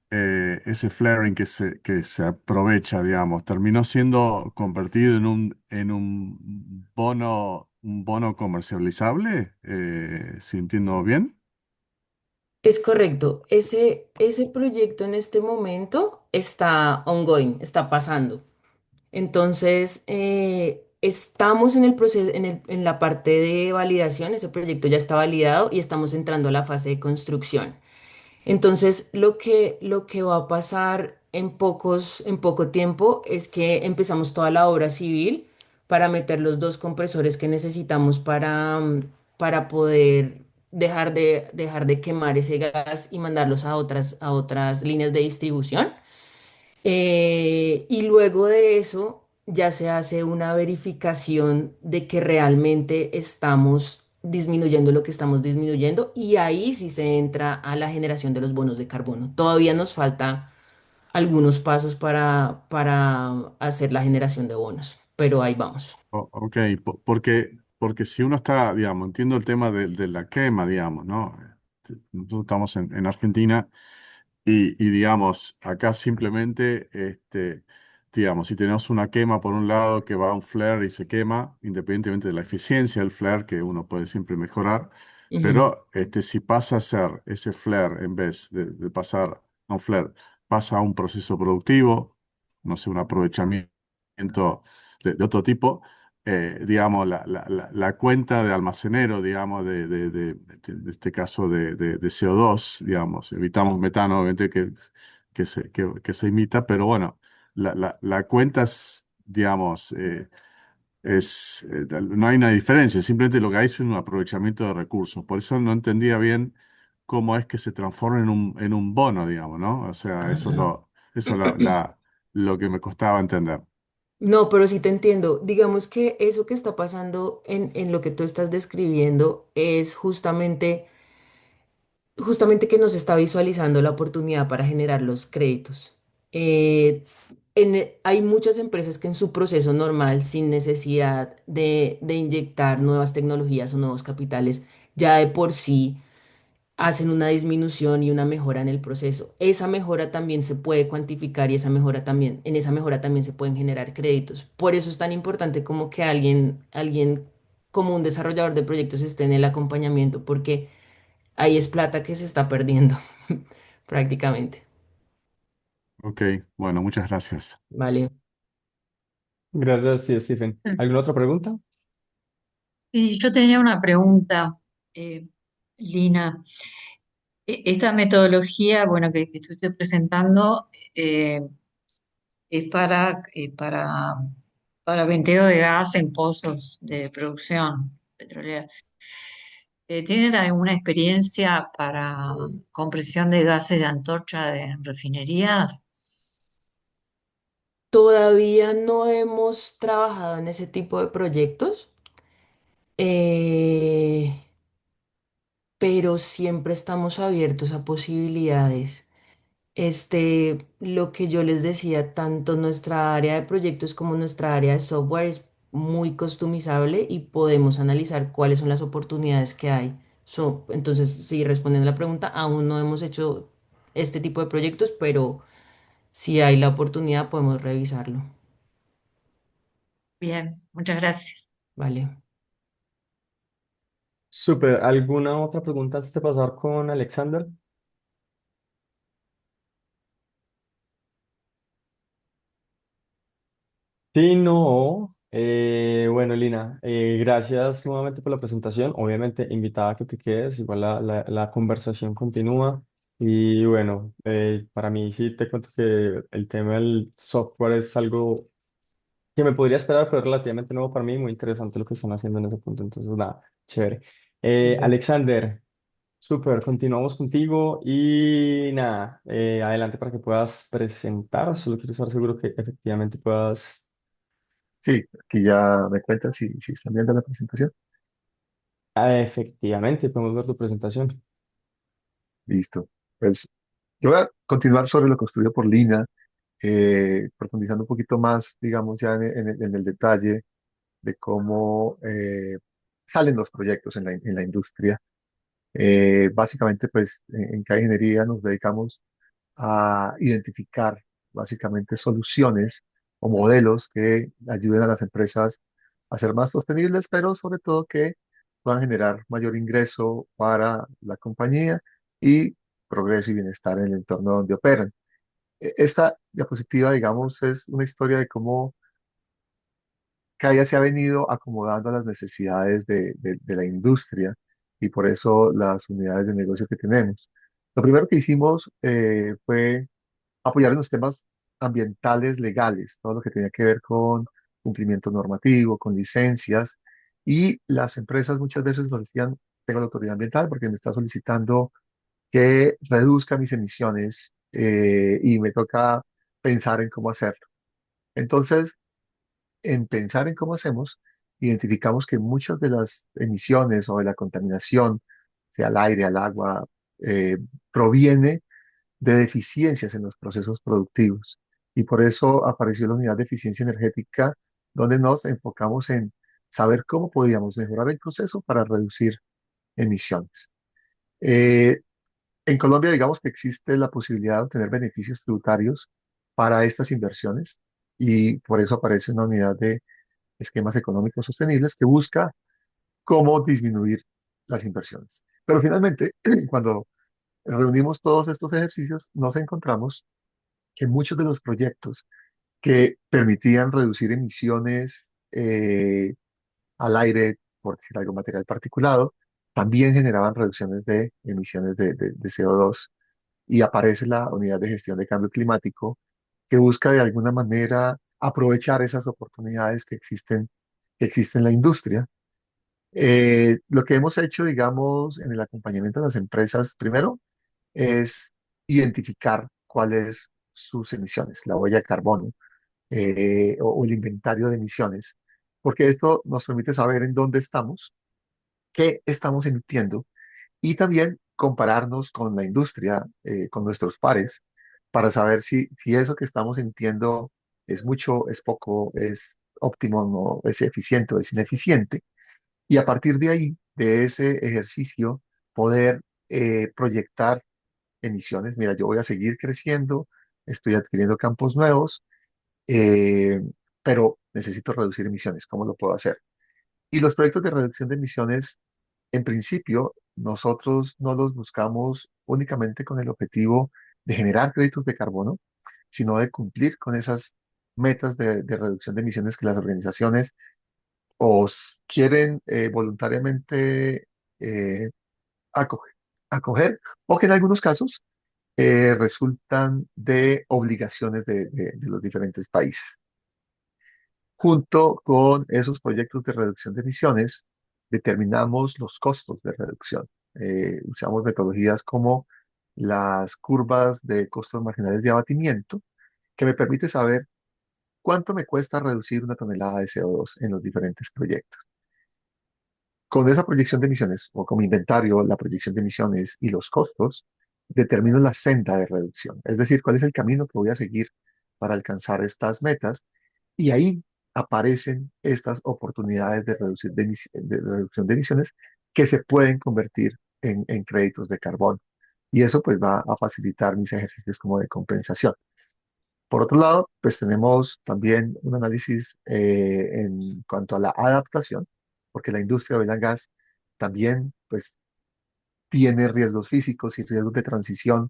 ese flaring que se aprovecha, digamos, terminó siendo convertido en un bono comercializable, si entiendo bien. Es correcto. Ese proyecto en este momento está ongoing, está pasando. Entonces, estamos en el proceso, en la parte de validación, ese proyecto ya está validado y estamos entrando a la fase de construcción. Entonces, lo que va a pasar en poco tiempo es que empezamos toda la obra civil para meter los dos compresores que necesitamos para poder dejar de quemar ese gas y mandarlos a otras líneas de distribución. Y luego de eso ya se hace una verificación de que realmente estamos disminuyendo lo que estamos disminuyendo y ahí sí se entra a la generación de los bonos de carbono. Todavía nos falta algunos pasos para hacer la generación de bonos, pero ahí vamos. Ok, porque si uno está, digamos, entiendo el tema de la quema, digamos, ¿no? Nosotros estamos en Argentina y, digamos, acá simplemente, digamos, si tenemos una quema por un lado que va a un flare y se quema, independientemente de la eficiencia del flare, que uno puede siempre mejorar, Ujú. pero si pasa a ser ese flare, en vez de pasar a un flare, pasa a un proceso productivo, no sé, un aprovechamiento de otro tipo, digamos, la cuenta de almacenero, digamos, de este caso de CO2, digamos, evitamos metano, obviamente, que se imita, pero bueno, la cuenta es, digamos, no hay una diferencia, simplemente lo que hay es un aprovechamiento de recursos. Por eso no entendía bien cómo es que se transforma en un bono, digamos, ¿no? O sea, Ajá. eso es lo que me costaba entender. No, pero sí te entiendo. Digamos que eso que está pasando en lo que tú estás describiendo es justamente que nos está visualizando la oportunidad para generar los créditos. Eh, hay muchas empresas que en su proceso normal, sin necesidad de inyectar nuevas tecnologías o nuevos capitales, ya de por sí hacen una disminución y una mejora en el proceso. Esa mejora también se puede cuantificar y esa mejora también, en esa mejora también se pueden generar créditos. Por eso es tan importante como que alguien como un desarrollador de proyectos esté en el acompañamiento, porque ahí es plata que se está perdiendo prácticamente. Ok, bueno, muchas gracias. Vale. Gracias, sí, Stephen. ¿Alguna otra pregunta? Y yo tenía una pregunta, eh, Lina. Esta metodología, bueno, que tú estoy presentando, eh, es para venteo de gas en pozos de producción petrolera. ¿Tienen alguna experiencia para compresión de gases de antorcha de refinerías? Todavía no hemos trabajado en ese tipo de proyectos, eh, pero siempre estamos abiertos a posibilidades. Lo que yo les decía, tanto nuestra área de proyectos como nuestra área de software es muy customizable y podemos analizar cuáles son las oportunidades que hay. Entonces, sí, respondiendo a la pregunta, aún no hemos hecho este tipo de proyectos, pero si hay la oportunidad, podemos revisarlo. Bien, muchas gracias. Vale. Súper. ¿Alguna otra pregunta antes de pasar con Alexander? Sí, no. Bueno, Lina, gracias nuevamente por la presentación. Obviamente, invitada a que te quedes, igual la conversación continúa. Y bueno, para mí sí te cuento que el tema del software es algo que me podría esperar, pero es relativamente nuevo para mí, muy interesante lo que están haciendo en ese punto. Entonces, nada, chévere. Súper. Alexander, súper, continuamos contigo y nada, adelante para que puedas presentar. Solo quiero estar seguro que efectivamente puedas. Sí, aquí ya me cuentan si están viendo la presentación. Efectivamente, podemos ver tu presentación. Listo. Pues yo voy a continuar sobre lo construido por Lina, profundizando un poquito más, digamos, ya en el detalle de cómo salen los proyectos en la industria. Básicamente, pues en cada ingeniería nos dedicamos a identificar básicamente soluciones o modelos que ayuden a las empresas a ser más sostenibles, pero sobre todo que puedan generar mayor ingreso para la compañía y progreso y bienestar en el entorno donde operan. Esta diapositiva, digamos, es una historia de cómo cada día se ha venido acomodando a las necesidades de la industria y por eso las unidades de negocio que tenemos. Lo primero que hicimos fue apoyar en los temas ambientales legales, todo lo que tenía que ver con cumplimiento normativo, con licencias, y las empresas muchas veces nos decían, tengo la autoridad ambiental porque me está solicitando que reduzca mis emisiones y me toca pensar en cómo hacerlo. Entonces, en pensar en cómo hacemos, identificamos que muchas de las emisiones o de la contaminación, sea al aire, al agua, eh, proviene de deficiencias en los procesos productivos. Y por eso apareció la unidad de eficiencia energética, donde nos enfocamos en saber cómo podíamos mejorar el proceso para reducir emisiones. Eh, en Colombia, digamos que existe la posibilidad de obtener beneficios tributarios para estas inversiones y por eso aparece una unidad de esquemas económicos sostenibles que busca cómo disminuir las inversiones. Pero finalmente, cuando reunimos todos estos ejercicios, nos encontramos que muchos de los proyectos que permitían reducir emisiones al aire, por decir algo, material particulado, también generaban reducciones de emisiones de CO2. Y aparece la unidad de gestión de cambio climático que busca de alguna manera aprovechar esas oportunidades que existen en la industria. Lo que hemos hecho, digamos, en el acompañamiento de las empresas, primero, es identificar cuáles sus emisiones, la huella de carbono, o el inventario de emisiones, porque esto nos permite saber en dónde estamos, qué estamos emitiendo y también compararnos con la industria, con nuestros pares, para saber si eso que estamos emitiendo es mucho, es poco, es óptimo, no, es eficiente o es ineficiente. Y a partir de ahí, de ese ejercicio, poder proyectar emisiones. Mira, yo voy a seguir creciendo, estoy adquiriendo campos nuevos, eh, pero necesito reducir emisiones. ¿Cómo lo puedo hacer? Y los proyectos de reducción de emisiones, en principio, nosotros no los buscamos únicamente con el objetivo de generar créditos de carbono, sino de cumplir con esas metas de reducción de emisiones que las organizaciones quieren voluntariamente eh, acoger, acoger, o que en algunos casos resultan de obligaciones de los diferentes países. Junto con esos proyectos de reducción de emisiones, determinamos los costos de reducción. Usamos metodologías como las curvas de costos marginales de abatimiento, que me permite saber cuánto me cuesta reducir una tonelada de CO2 en los diferentes proyectos. Con esa proyección de emisiones o como inventario, la proyección de emisiones y los costos, determino la senda de reducción, es decir, cuál es el camino que voy a seguir para alcanzar estas metas y ahí aparecen estas oportunidades de, de reducción de emisiones que se pueden convertir en créditos de carbono. Y eso pues va a facilitar mis ejercicios como de compensación. Por otro lado, pues tenemos también un análisis en cuanto a la adaptación, porque la industria de oil and gas también pues tiene riesgos físicos y riesgos de transición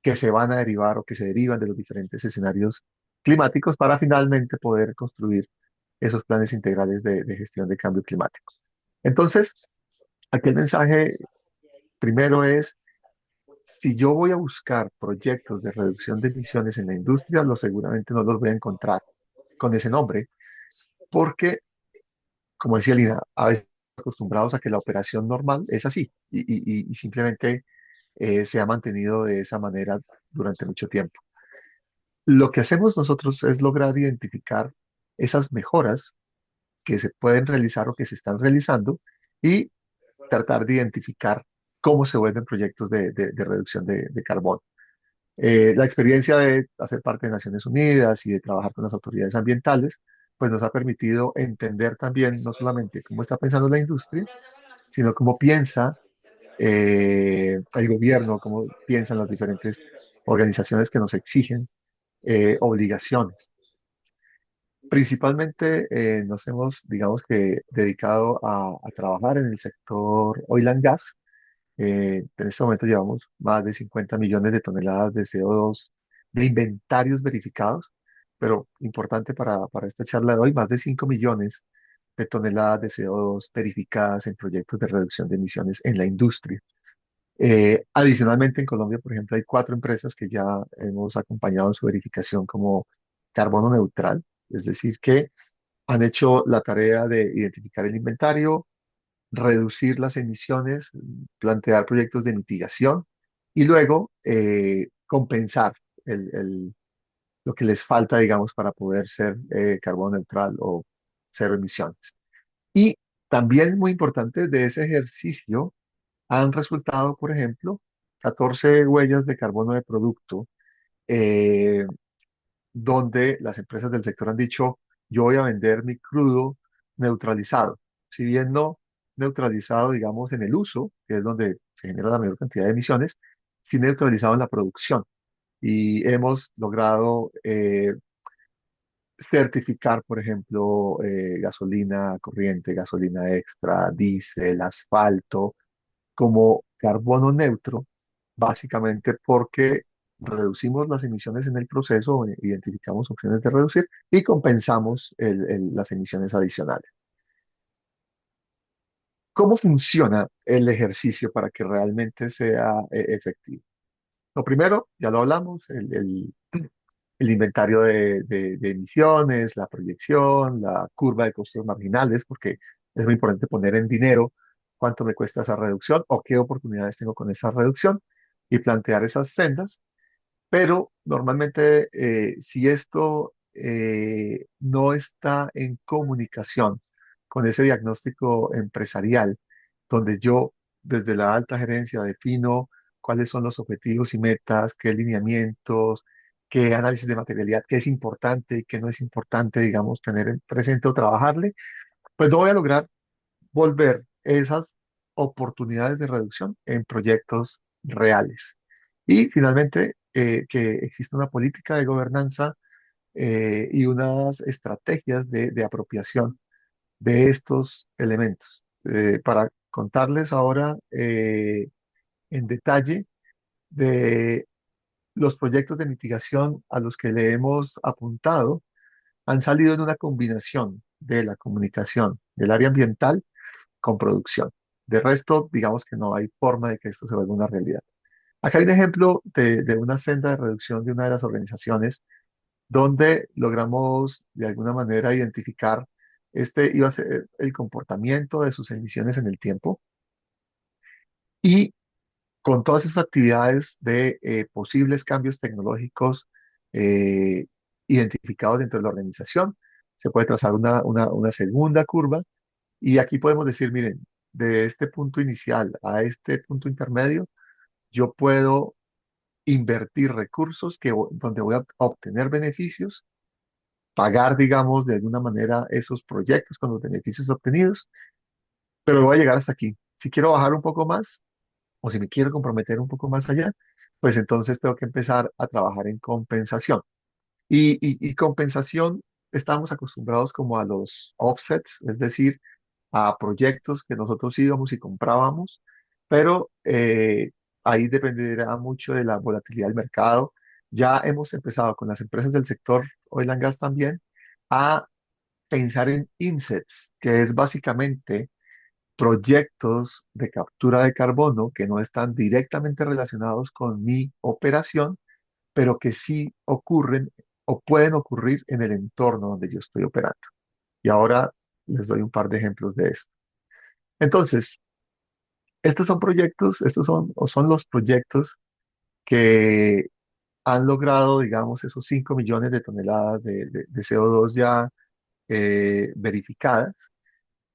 que se van a derivar o que se derivan de los diferentes escenarios climáticos para finalmente poder construir esos planes integrales de gestión de cambio climático. Entonces, aquí el mensaje primero es, si yo voy a buscar proyectos de reducción de emisiones en la industria, seguramente no los voy a encontrar con ese nombre, porque, como decía Lina, a veces acostumbrados a que la operación normal es así y simplemente se ha mantenido de esa manera durante mucho tiempo. Lo que hacemos nosotros es lograr identificar esas mejoras que se pueden realizar o que se están realizando y tratar de identificar cómo se vuelven proyectos de reducción de carbono. La experiencia de hacer parte de Naciones Unidas y de trabajar con las autoridades ambientales, pues nos ha permitido entender también no solamente cómo está pensando la industria, sino cómo piensa el gobierno, cómo piensan las diferentes organizaciones que nos exigen obligaciones. Principalmente nos hemos, digamos que, dedicado a trabajar en el sector oil and gas. En este momento llevamos más de 50 millones de toneladas de CO2 de inventarios verificados, pero importante para esta charla de hoy, más de 5 millones de toneladas de CO2 verificadas en proyectos de reducción de emisiones en la industria. Adicionalmente, en Colombia, por ejemplo, hay 4 empresas que ya hemos acompañado en su verificación como carbono neutral, es decir, que han hecho la tarea de identificar el inventario, reducir las emisiones, plantear proyectos de mitigación y luego compensar lo que les falta, digamos, para poder ser carbono neutral o cero emisiones. Y también muy importante de ese ejercicio han resultado, por ejemplo, 14 huellas de carbono de producto, eh, donde las empresas del sector han dicho, yo voy a vender mi crudo neutralizado. Si bien no neutralizado, digamos, en el uso, que es donde se genera la mayor cantidad de emisiones, sí neutralizado en la producción. Y hemos logrado certificar, por ejemplo, gasolina corriente, gasolina extra, diésel, asfalto, como carbono neutro, básicamente porque reducimos las emisiones en el proceso, identificamos opciones de reducir y compensamos las emisiones adicionales. ¿Cómo funciona el ejercicio para que realmente sea efectivo? Lo primero, ya lo hablamos, el inventario de emisiones, la proyección, la curva de costos marginales, porque es muy importante poner en dinero cuánto me cuesta esa reducción o qué oportunidades tengo con esa reducción y plantear esas sendas. Pero normalmente, si esto no está en comunicación con ese diagnóstico empresarial, donde yo desde la alta gerencia defino cuáles son los objetivos y metas, qué lineamientos, qué análisis de materialidad, qué es importante y qué no es importante, digamos, tener en presente o trabajarle, pues no voy a lograr volver esas oportunidades de reducción en proyectos reales. Y finalmente, que exista una política de gobernanza y unas estrategias de apropiación de estos elementos. Para contarles ahora en detalle de los proyectos de mitigación a los que le hemos apuntado, han salido en una combinación de la comunicación del área ambiental con producción. De resto, digamos que no hay forma de que esto se vuelva una realidad. Acá hay un ejemplo de una senda de reducción de una de las organizaciones donde logramos de alguna manera identificar este iba a ser el comportamiento de sus emisiones en el tiempo y con todas esas actividades de posibles cambios tecnológicos eh, identificados dentro de la organización, se puede trazar una segunda curva y aquí podemos decir, miren, de este punto inicial a este punto intermedio, yo puedo invertir recursos donde voy a obtener beneficios, pagar, digamos, de alguna manera esos proyectos con los beneficios obtenidos, pero voy a llegar hasta aquí. Si quiero bajar un poco más o si me quiero comprometer un poco más allá, pues entonces tengo que empezar a trabajar en compensación. Y compensación, estamos acostumbrados como a los offsets, es decir, a proyectos que nosotros íbamos y comprábamos, pero ahí dependerá mucho de la volatilidad del mercado. Ya hemos empezado con las empresas del sector oil and gas también a pensar en insets, que es básicamente proyectos de captura de carbono que no están directamente relacionados con mi operación, pero que sí ocurren o pueden ocurrir en el entorno donde yo estoy operando. Y ahora les doy un par de ejemplos de esto. Entonces, estos son proyectos, estos son, o son los proyectos que han logrado, digamos, esos 5 millones de toneladas de CO2 ya verificadas.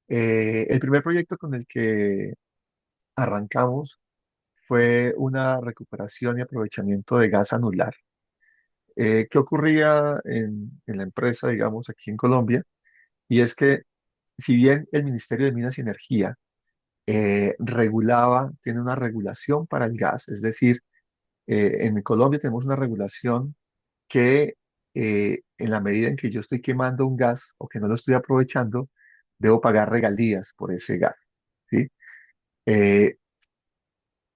El primer proyecto con el que arrancamos fue una recuperación y aprovechamiento de gas anular. ¿Qué ocurría en la empresa, digamos, aquí en Colombia? Y es que si bien el Ministerio de Minas y Energía tiene una regulación para el gas, es decir, en Colombia tenemos una regulación que en la medida en que yo estoy quemando un gas o que no lo estoy aprovechando, debo pagar regalías por ese gas, ¿sí? Eh,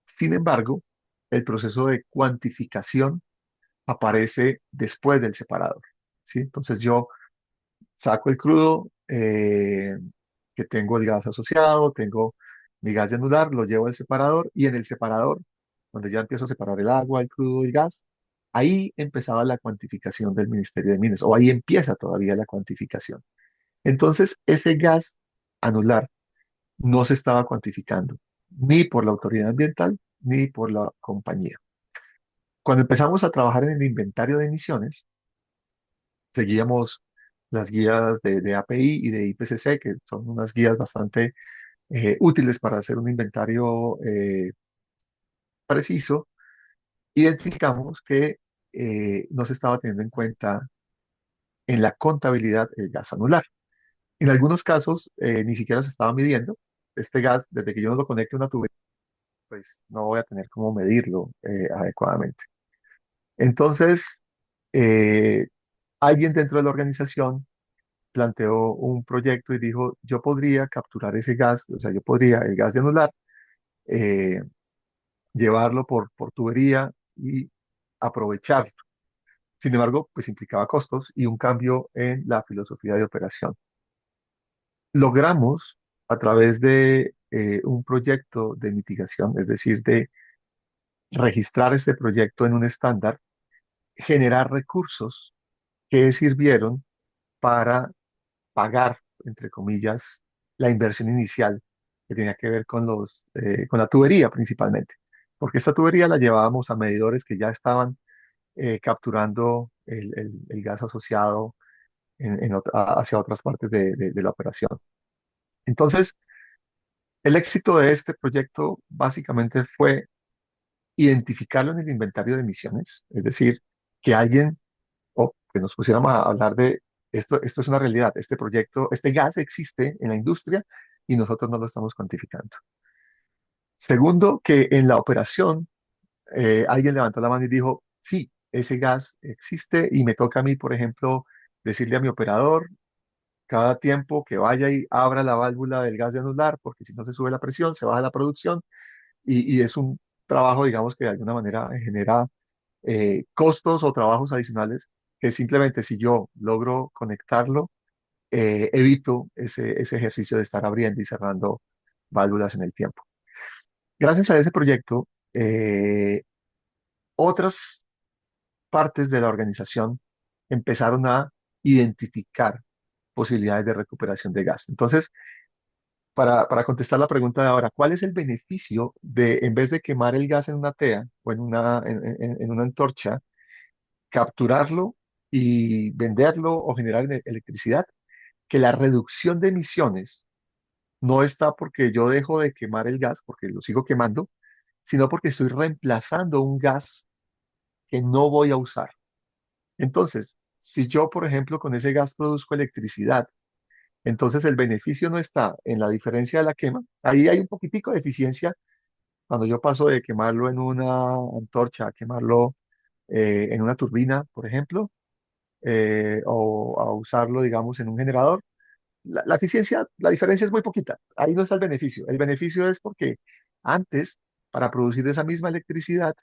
Sin embargo, el proceso de cuantificación aparece después del separador, ¿sí? Entonces yo saco el crudo, que tengo el gas asociado, tengo mi gas de anular, lo llevo al separador y en el separador, donde ya empiezo a separar el agua, el crudo y el gas, ahí empezaba la cuantificación del Ministerio de Minas, o ahí empieza todavía la cuantificación. Entonces, ese gas anular no se estaba cuantificando, ni por la autoridad ambiental, ni por la compañía. Cuando empezamos a trabajar en el inventario de emisiones, seguíamos las guías de API y de IPCC, que son unas guías bastante útiles para hacer un inventario preciso. Identificamos que no se estaba teniendo en cuenta en la contabilidad el gas anular. En algunos casos ni siquiera se estaba midiendo. Este gas, desde que yo no lo conecte a una tubería, pues no voy a tener cómo medirlo adecuadamente. Entonces, eh, alguien dentro de la organización planteó un proyecto y dijo, yo podría capturar ese gas, o sea, yo podría el gas de anular, eh, llevarlo por tubería y aprovecharlo. Sin embargo, pues implicaba costos y un cambio en la filosofía de operación. Logramos, a través de un proyecto de mitigación, es decir, de registrar este proyecto en un estándar, generar recursos que sirvieron para pagar, entre comillas, la inversión inicial que tenía que ver con la tubería principalmente, porque esta tubería la llevábamos a medidores que ya estaban capturando el gas asociado hacia otras partes de la operación. Entonces, el éxito de este proyecto básicamente fue identificarlo en el inventario de emisiones, es decir, que alguien o que nos pusiéramos a hablar de esto es una realidad, este proyecto, este gas existe en la industria y nosotros no lo estamos cuantificando. Segundo, que en la operación alguien levantó la mano y dijo, sí, ese gas existe y me toca a mí, por ejemplo, decirle a mi operador cada tiempo que vaya y abra la válvula del gas de anular, porque si no se sube la presión, se baja la producción y es un trabajo, digamos, que de alguna manera genera costos o trabajos adicionales que simplemente si yo logro conectarlo, evito ese ejercicio de estar abriendo y cerrando válvulas en el tiempo. Gracias a ese proyecto, otras partes de la organización empezaron a identificar posibilidades de recuperación de gas. Entonces, para contestar la pregunta de ahora, ¿cuál es el beneficio de, en vez de quemar el gas en una tea o en una antorcha, capturarlo y venderlo o generar electricidad? Que la reducción de emisiones no está porque yo dejo de quemar el gas, porque lo sigo quemando, sino porque estoy reemplazando un gas que no voy a usar. Entonces, si yo, por ejemplo, con ese gas produzco electricidad, entonces el beneficio no está en la diferencia de la quema. Ahí hay un poquitico de eficiencia cuando yo paso de quemarlo en una antorcha a quemarlo en una turbina, por ejemplo, o a usarlo, digamos, en un generador. La eficiencia, la diferencia es muy poquita. Ahí no está el beneficio. El beneficio es porque antes, para producir esa misma electricidad,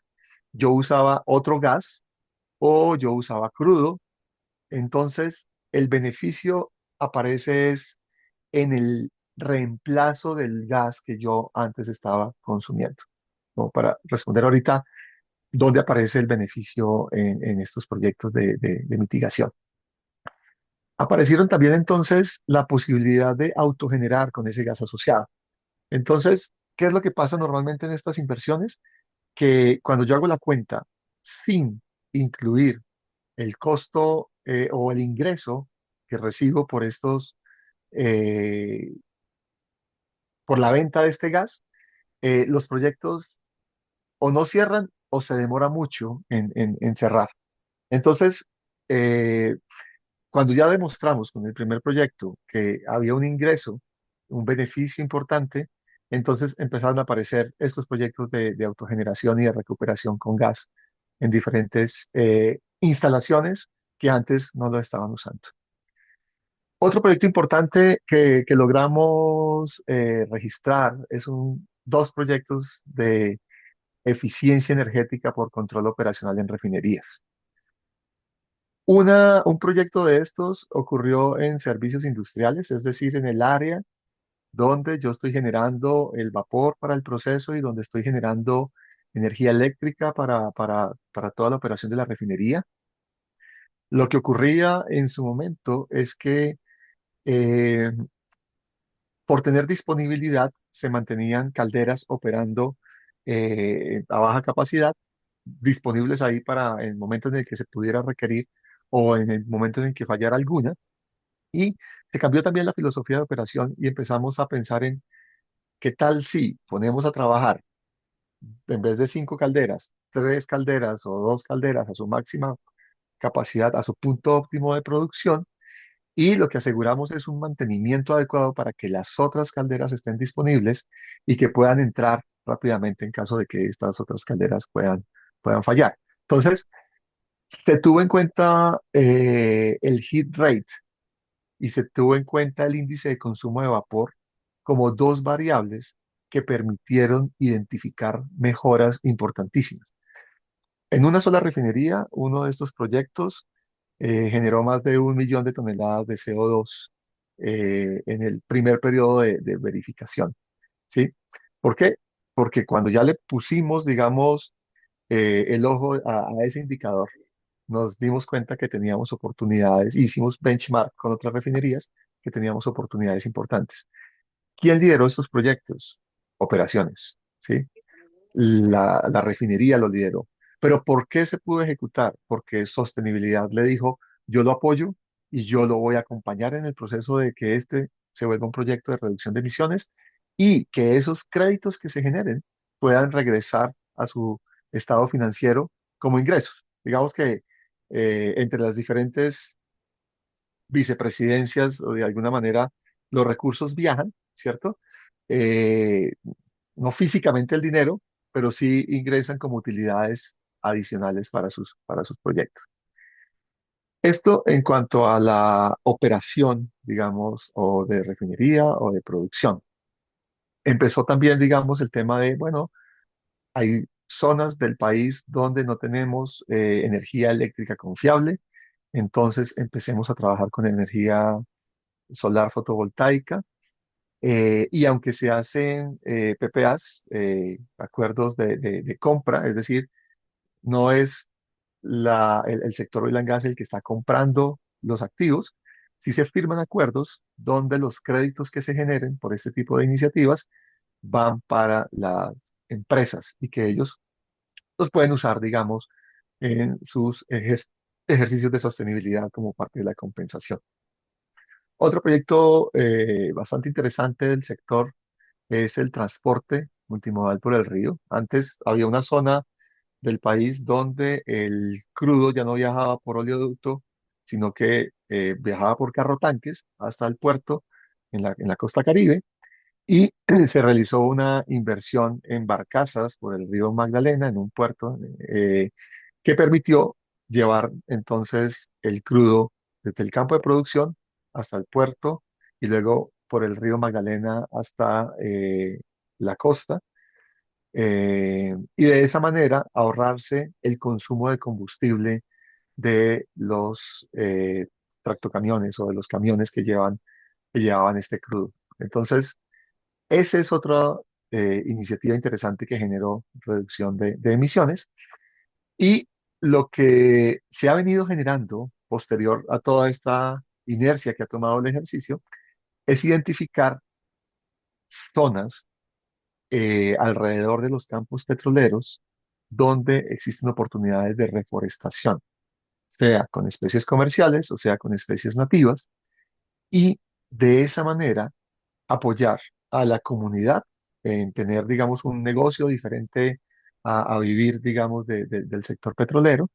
yo usaba otro gas o yo usaba crudo. Entonces, el beneficio aparece es en el reemplazo del gas que yo antes estaba consumiendo. Como para responder ahorita, ¿dónde aparece el beneficio en estos proyectos de mitigación? Aparecieron también entonces la posibilidad de autogenerar con ese gas asociado. Entonces, ¿qué es lo que pasa normalmente en estas inversiones? Que cuando yo hago la cuenta sin incluir el costo o el ingreso que recibo por eh, por la venta de este gas, los proyectos o no cierran o se demora mucho en cerrar. Entonces, eh, cuando ya demostramos con el primer proyecto que había un ingreso, un beneficio importante, entonces empezaron a aparecer estos proyectos de autogeneración y de recuperación con gas en diferentes instalaciones que antes no lo estaban usando. Otro proyecto importante que logramos registrar es dos proyectos de eficiencia energética por control operacional en refinerías. Un proyecto de estos ocurrió en servicios industriales, es decir, en el área donde yo estoy generando el vapor para el proceso y donde estoy generando energía eléctrica para toda la operación de la refinería. Lo que ocurría en su momento es que eh, por tener disponibilidad se mantenían calderas operando a baja capacidad, disponibles ahí para el momento en el que se pudiera requerir o en el momento en el que fallara alguna. Y se cambió también la filosofía de operación y empezamos a pensar en qué tal si ponemos a trabajar en vez de 5 calderas, 3 calderas o 2 calderas a su máxima capacidad, a su punto óptimo de producción, y lo que aseguramos es un mantenimiento adecuado para que las otras calderas estén disponibles y que puedan entrar rápidamente en caso de que estas otras calderas puedan fallar. Entonces, se tuvo en cuenta el heat rate y se tuvo en cuenta el índice de consumo de vapor como dos variables que permitieron identificar mejoras importantísimas. En una sola refinería, uno de estos proyectos generó más de 1 millón de toneladas de CO2 en el primer periodo de verificación. ¿Sí? ¿Por qué? Porque cuando ya le pusimos, digamos, el ojo a ese indicador, nos dimos cuenta que teníamos oportunidades, hicimos benchmark con otras refinerías que teníamos oportunidades importantes. ¿Quién lideró estos proyectos? Operaciones, ¿sí? La refinería lo lideró. Pero ¿por qué se pudo ejecutar? Porque sostenibilidad le dijo, yo lo apoyo y yo lo voy a acompañar en el proceso de que este se vuelva un proyecto de reducción de emisiones y que esos créditos que se generen puedan regresar a su estado financiero como ingresos. Digamos que entre las diferentes vicepresidencias, o de alguna manera, los recursos viajan, ¿cierto? Eh, no físicamente el dinero, pero sí ingresan como utilidades adicionales para sus proyectos. Esto en cuanto a la operación, digamos, o de refinería o de producción. Empezó también, digamos, el tema de, bueno, hay zonas del país donde no tenemos energía eléctrica confiable, entonces empecemos a trabajar con energía solar fotovoltaica. Y aunque se hacen PPAs, acuerdos de compra, es decir, no es el sector oil and gas el que está comprando los activos, sí se firman acuerdos donde los créditos que se generen por este tipo de iniciativas van para las empresas y que ellos los pueden usar, digamos, en sus ejercicios de sostenibilidad como parte de la compensación. Otro proyecto bastante interesante del sector es el transporte multimodal por el río. Antes había una zona del país donde el crudo ya no viajaba por oleoducto, sino que viajaba por carro tanques hasta el puerto en la costa Caribe y se realizó una inversión en barcazas por el río Magdalena, en un puerto, que permitió llevar entonces el crudo desde el campo de producción hasta el puerto y luego por el río Magdalena hasta la costa, y de esa manera ahorrarse el consumo de combustible de los tractocamiones o de los camiones que llevaban este crudo. Entonces, esa es otra iniciativa interesante que generó reducción de emisiones. Y lo que se ha venido generando posterior a toda esta inercia que ha tomado el ejercicio es identificar zonas alrededor de los campos petroleros donde existen oportunidades de reforestación, sea con especies comerciales o sea con especies nativas, y de esa manera apoyar a la comunidad en tener, digamos, un negocio diferente a vivir, digamos, del sector petrolero,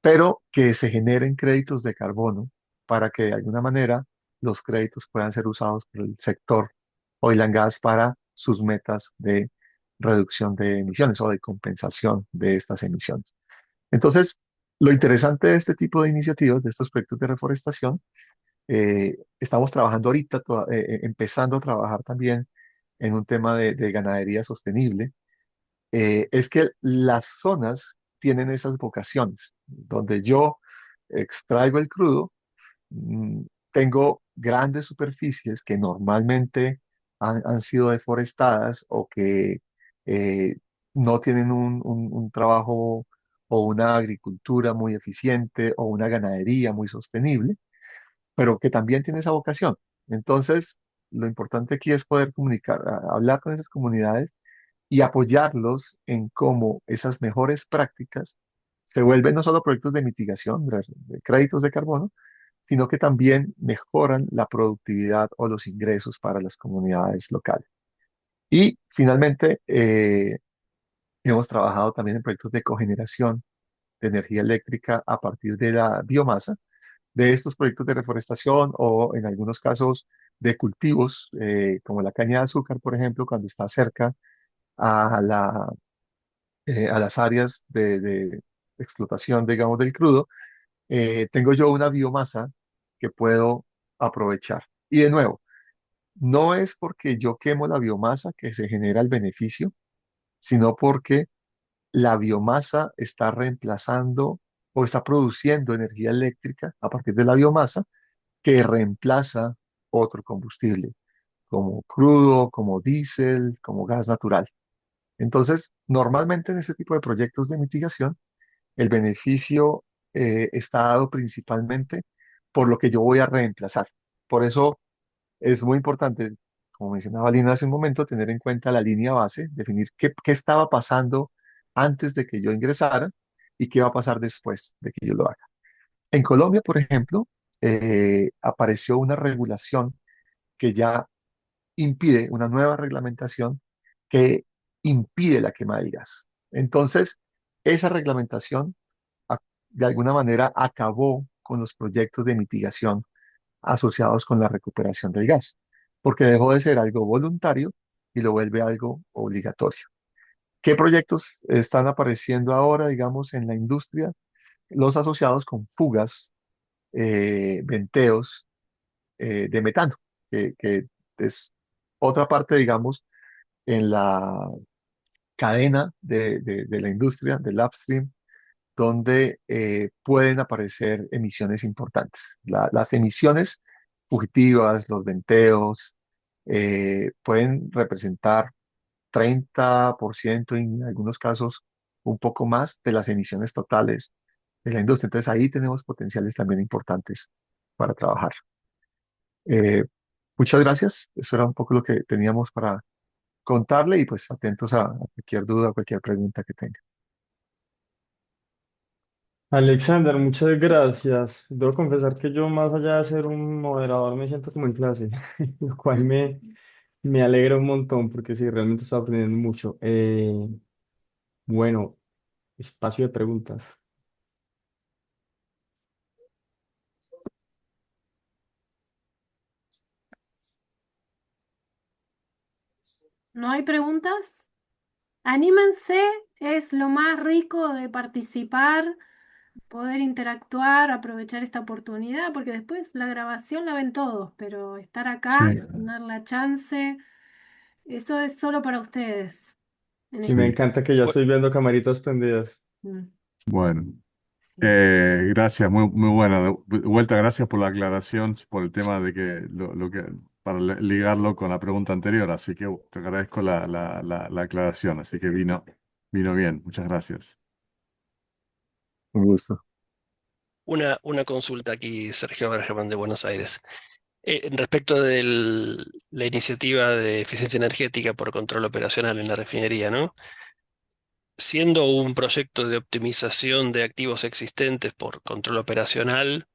pero que se generen créditos de carbono para que de alguna manera los créditos puedan ser usados por el sector oil and gas para sus metas de reducción de emisiones o de compensación de estas emisiones. Entonces, lo interesante de este tipo de iniciativas, de estos proyectos de reforestación, estamos trabajando ahorita, empezando a trabajar también en un tema de ganadería sostenible, es que las zonas tienen esas vocaciones, donde yo extraigo el crudo, mm, tengo grandes superficies que normalmente han sido deforestadas o que eh, no tienen un trabajo o una agricultura muy eficiente o una ganadería muy sostenible, pero que también tiene esa vocación. Entonces, lo importante aquí es poder comunicar, hablar con esas comunidades y apoyarlos en cómo esas mejores prácticas se vuelven no solo proyectos de mitigación de créditos de carbono, sino que también mejoran la productividad o los ingresos para las comunidades locales. Y finalmente, hemos trabajado también en proyectos de cogeneración de energía eléctrica a partir de la biomasa, de estos proyectos de reforestación o en algunos casos de cultivos, como la caña de azúcar, por ejemplo, cuando está cerca a a las áreas de explotación, digamos, del crudo, tengo yo una biomasa que puedo aprovechar. Y de nuevo, no es porque yo quemo la biomasa que se genera el beneficio, sino porque la biomasa está reemplazando o está produciendo energía eléctrica a partir de la biomasa que reemplaza otro combustible, como crudo, como diésel, como gas natural. Entonces, normalmente en este tipo de proyectos de mitigación, el beneficio está dado principalmente por lo que yo voy a reemplazar. Por eso es muy importante, como mencionaba Lina hace un momento, tener en cuenta la línea base, definir qué estaba pasando antes de que yo ingresara y qué va a pasar después de que yo lo haga. En Colombia, por ejemplo, apareció una regulación que ya impide, una nueva reglamentación que impide la quema del gas. Entonces, esa reglamentación de alguna manera acabó con los proyectos de mitigación asociados con la recuperación del gas, porque dejó de ser algo voluntario y lo vuelve algo obligatorio. ¿Qué proyectos están apareciendo ahora, digamos, en la industria? Los asociados con fugas, venteos de metano, que es otra parte, digamos, en la cadena de la industria, del upstream, donde pueden aparecer emisiones importantes. Las emisiones fugitivas, los venteos, pueden representar 30% y en algunos casos un poco más de las emisiones totales de la industria. Entonces ahí tenemos potenciales también importantes para trabajar. Eh, Muchas gracias. Eso era un poco lo que teníamos para contarle y pues atentos a cualquier duda, cualquier pregunta que tenga. Alexander, muchas gracias. Debo confesar que yo, más allá de ser un moderador, me siento como en clase, lo cual me alegra un montón porque sí, realmente estoy aprendiendo mucho. Bueno, espacio de preguntas. ¿No hay preguntas? Anímense, es lo más rico de participar, poder interactuar, aprovechar esta oportunidad, porque después la grabación la ven todos, pero estar Sí, acá, tener la chance, eso es solo para ustedes. En Y me sí. encanta que ya Bu- estoy viendo camaritas prendidas. Mm, Bueno, sí. gracias, muy, muy buena. De vuelta, gracias por la aclaración, por el tema de que para ligarlo con la pregunta anterior. Así que te agradezco la aclaración. Así que vino bien. Muchas gracias. Un gusto. una consulta aquí, Sergio Bergman de Buenos Aires. Respecto de la iniciativa de eficiencia energética por control operacional en la refinería, ¿no? Siendo un proyecto de optimización de activos existentes por control operacional,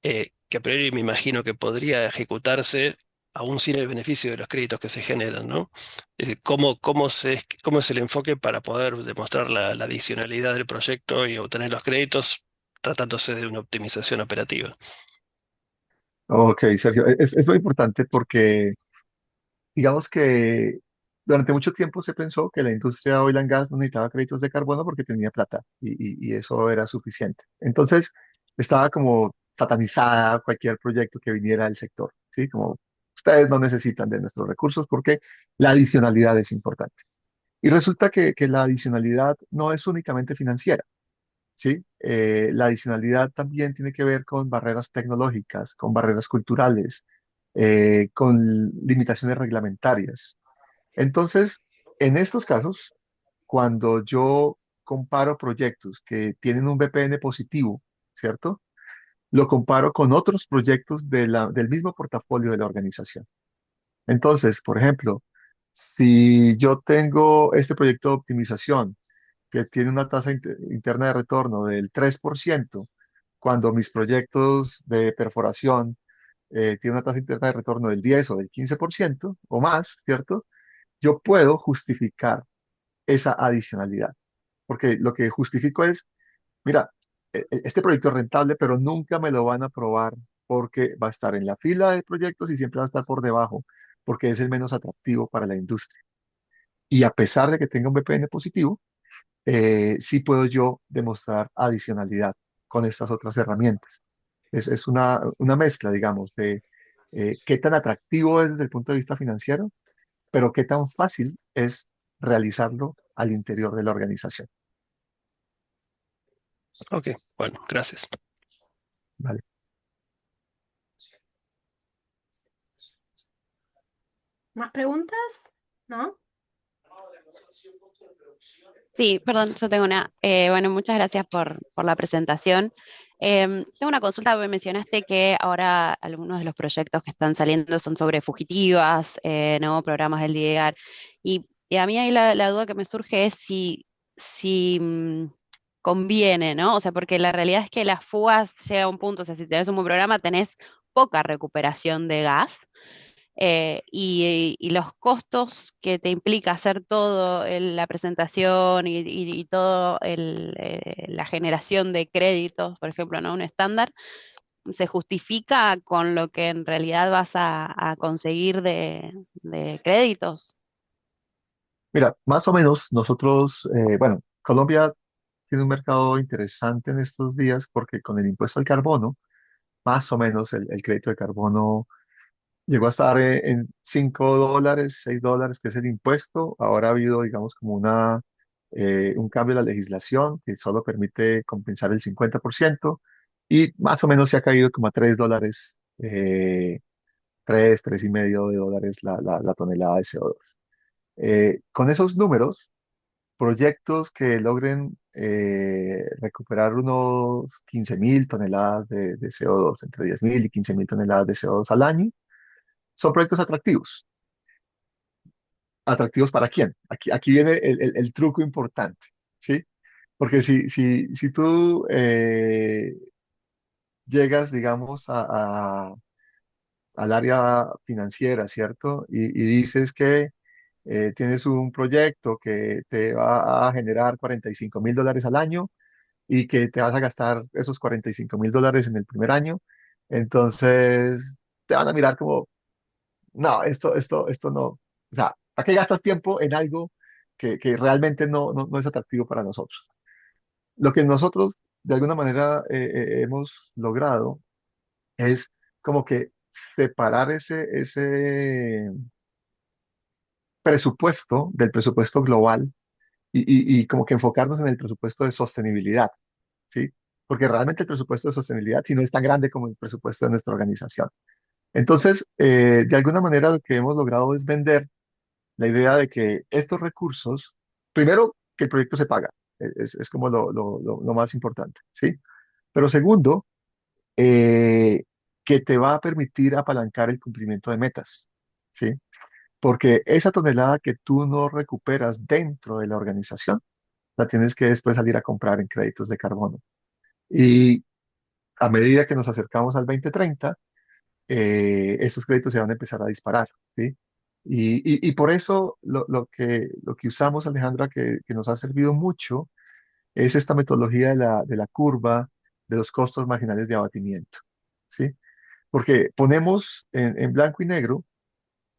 que a priori me imagino que podría ejecutarse aún sin el beneficio de los créditos que se generan, ¿no? Es decir, cómo es el enfoque para poder demostrar la adicionalidad del proyecto y obtener los créditos tratándose de una optimización operativa? Ok, Sergio, es muy importante porque digamos que durante mucho tiempo se pensó que la industria oil and gas no necesitaba créditos de carbono porque tenía plata y eso era suficiente. Entonces estaba como satanizada cualquier proyecto que viniera del sector, ¿sí? Como ustedes no necesitan de nuestros recursos porque la adicionalidad es importante. Y resulta que la adicionalidad no es únicamente financiera. ¿Sí? La adicionalidad también tiene que ver con barreras tecnológicas, con barreras culturales, con limitaciones reglamentarias. Entonces, en estos casos, cuando yo comparo proyectos que tienen un VPN positivo, ¿cierto? Lo comparo con otros proyectos del mismo portafolio de la organización. Entonces, por ejemplo, si yo tengo este proyecto de optimización, que tiene una tasa interna de retorno del 3%, cuando mis proyectos de perforación tienen una tasa interna de retorno del 10 o del 15% o más, ¿cierto? Yo puedo justificar esa adicionalidad, porque lo que justifico es, mira, este proyecto es rentable, pero nunca me lo van a aprobar porque va a estar en la fila de proyectos y siempre va a estar por debajo, porque es el menos atractivo para la industria. Y a pesar de que tenga un VPN positivo, sí puedo yo demostrar adicionalidad con estas otras herramientas. Es una mezcla, digamos, de qué tan atractivo es desde el punto de vista financiero, pero qué tan fácil es realizarlo al interior de la organización. Ok, bueno, gracias. ¿Vale? ¿Más preguntas? ¿No? Sí, perdón, yo tengo una. Bueno, muchas gracias por la presentación. Tengo una consulta porque mencionaste que ahora algunos de los proyectos que están saliendo son sobre fugitivas, ¿no? Programas del DIEGAR. Y a mí ahí la duda que me surge es si conviene, ¿no? O sea, porque la realidad es que las fugas llega a un punto, o sea, si tenés un buen programa, tenés poca recuperación de gas. Y los costos que te implica hacer todo la presentación y todo la generación de créditos, por ejemplo, ¿no? Un estándar, se justifica con lo que en realidad vas a conseguir de créditos. Mira, más o menos nosotros, bueno, Colombia tiene un mercado interesante en estos días porque con el impuesto al carbono, más o menos el crédito de carbono llegó a estar en $5, $6, que es el impuesto. Ahora ha habido, digamos, como un cambio en la legislación que solo permite compensar el 50% y más o menos se ha caído como a $3, 3,5 $, la tonelada de CO2. Con esos números, proyectos que logren recuperar unos 15.000 toneladas de CO2, entre 10.000 y 15.000 toneladas de CO2 al año, son proyectos atractivos. ¿Atractivos para quién? Aquí viene el truco importante, ¿sí? Porque si tú llegas, digamos, al área financiera, ¿cierto? Y dices que tienes un proyecto que te va a generar $45.000 al año y que te vas a gastar esos $45.000 en el primer año, entonces te van a mirar como, no, esto no. O sea, ¿para qué gastas tiempo en algo que realmente no es atractivo para nosotros? Lo que nosotros de alguna manera hemos logrado es como que separar ese presupuesto del presupuesto global y como que enfocarnos en el presupuesto de sostenibilidad, ¿sí? Porque realmente el presupuesto de sostenibilidad si no es tan grande como el presupuesto de nuestra organización. Entonces, de alguna manera lo que hemos logrado es vender la idea de que estos recursos, primero, que el proyecto se paga, es como lo más importante, ¿sí? Pero segundo, eh, que te va a permitir apalancar el cumplimiento de metas, ¿sí? Porque esa tonelada que tú no recuperas dentro de la organización, la tienes que después salir a comprar en créditos de carbono. Y a medida que nos acercamos al 2030, estos créditos se van a empezar a disparar, ¿sí? Y por eso lo que usamos, Alejandra, que nos ha servido mucho, es esta metodología de la curva de los costos marginales de abatimiento, ¿sí? Porque ponemos en blanco y negro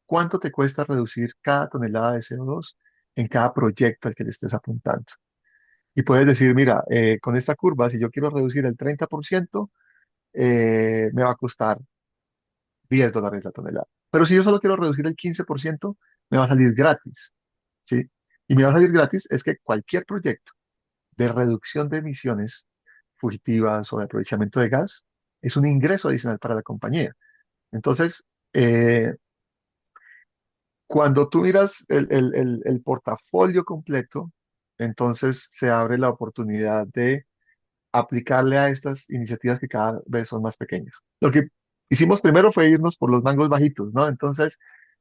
cuánto te cuesta reducir cada tonelada de CO2 en cada proyecto al que le estés apuntando. Y puedes decir, mira, con esta curva, si yo quiero reducir el 30%, me va a costar $10 la tonelada. Pero si yo solo quiero reducir el 15%, me va a salir gratis, ¿sí? Y me va a salir gratis es que cualquier proyecto de reducción de emisiones fugitivas o de aprovechamiento de gas es un ingreso adicional para la compañía. Entonces, cuando tú miras el portafolio completo, entonces se abre la oportunidad de aplicarle a estas iniciativas que cada vez son más pequeñas. Lo que hicimos primero fue irnos por los mangos bajitos, ¿no? Entonces,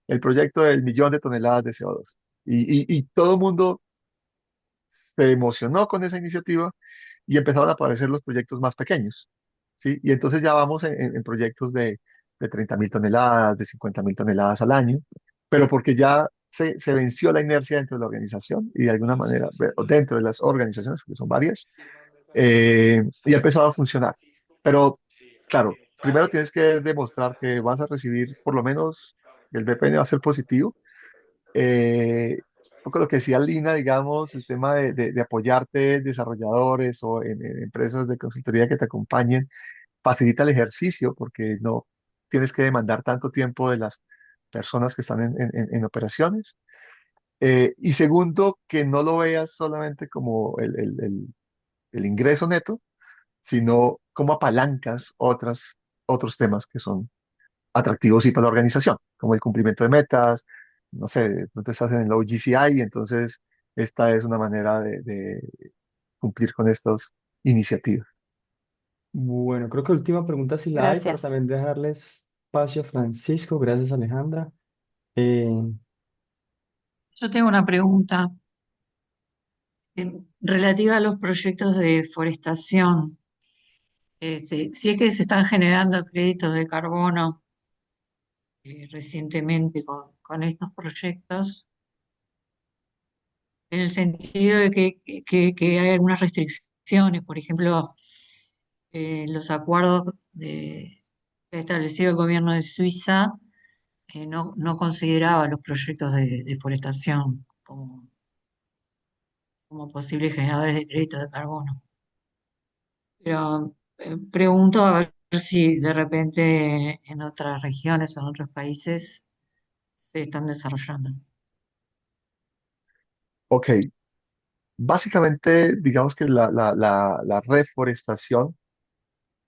el proyecto del 1.000.000 de toneladas de CO2. Y todo el mundo se emocionó con esa iniciativa y empezaron a aparecer los proyectos más pequeños, ¿sí? Y entonces ya vamos en proyectos de 30.000 toneladas, de 50.000 toneladas al año, pero porque ya se venció la inercia dentro de la organización y de alguna manera, o dentro de las organizaciones, que son varias, y ha empezado a funcionar. Pero, claro, primero tienes que demostrar que vas a recibir, por lo menos, el BPN va a ser positivo. Un poco lo que decía Lina, digamos, el tema de apoyarte en desarrolladores o en empresas de consultoría que te acompañen, facilita el ejercicio porque no tienes que demandar tanto tiempo de las personas que están en operaciones. Y segundo, que no lo veas solamente como el ingreso neto, sino cómo apalancas otros temas que son atractivos y para la organización, como el cumplimiento de metas, no sé, de pronto estás en el OGCI y entonces esta es una manera de cumplir con estas iniciativas. Bueno, creo que la última pregunta sí la hay para Gracias. también dejarles espacio a Francisco. Gracias, Alejandra. Eh, Yo tengo una pregunta. Relativa a los proyectos de deforestación, si es que se están generando créditos de carbono recientemente con estos proyectos, en el sentido de que hay algunas restricciones, por ejemplo, los acuerdos que ha establecido el gobierno de Suiza no consideraba los proyectos de deforestación como posibles generadores de créditos de carbono. Pero pregunto a ver si de repente en otras regiones o en otros países se están desarrollando. Ok, básicamente digamos que la reforestación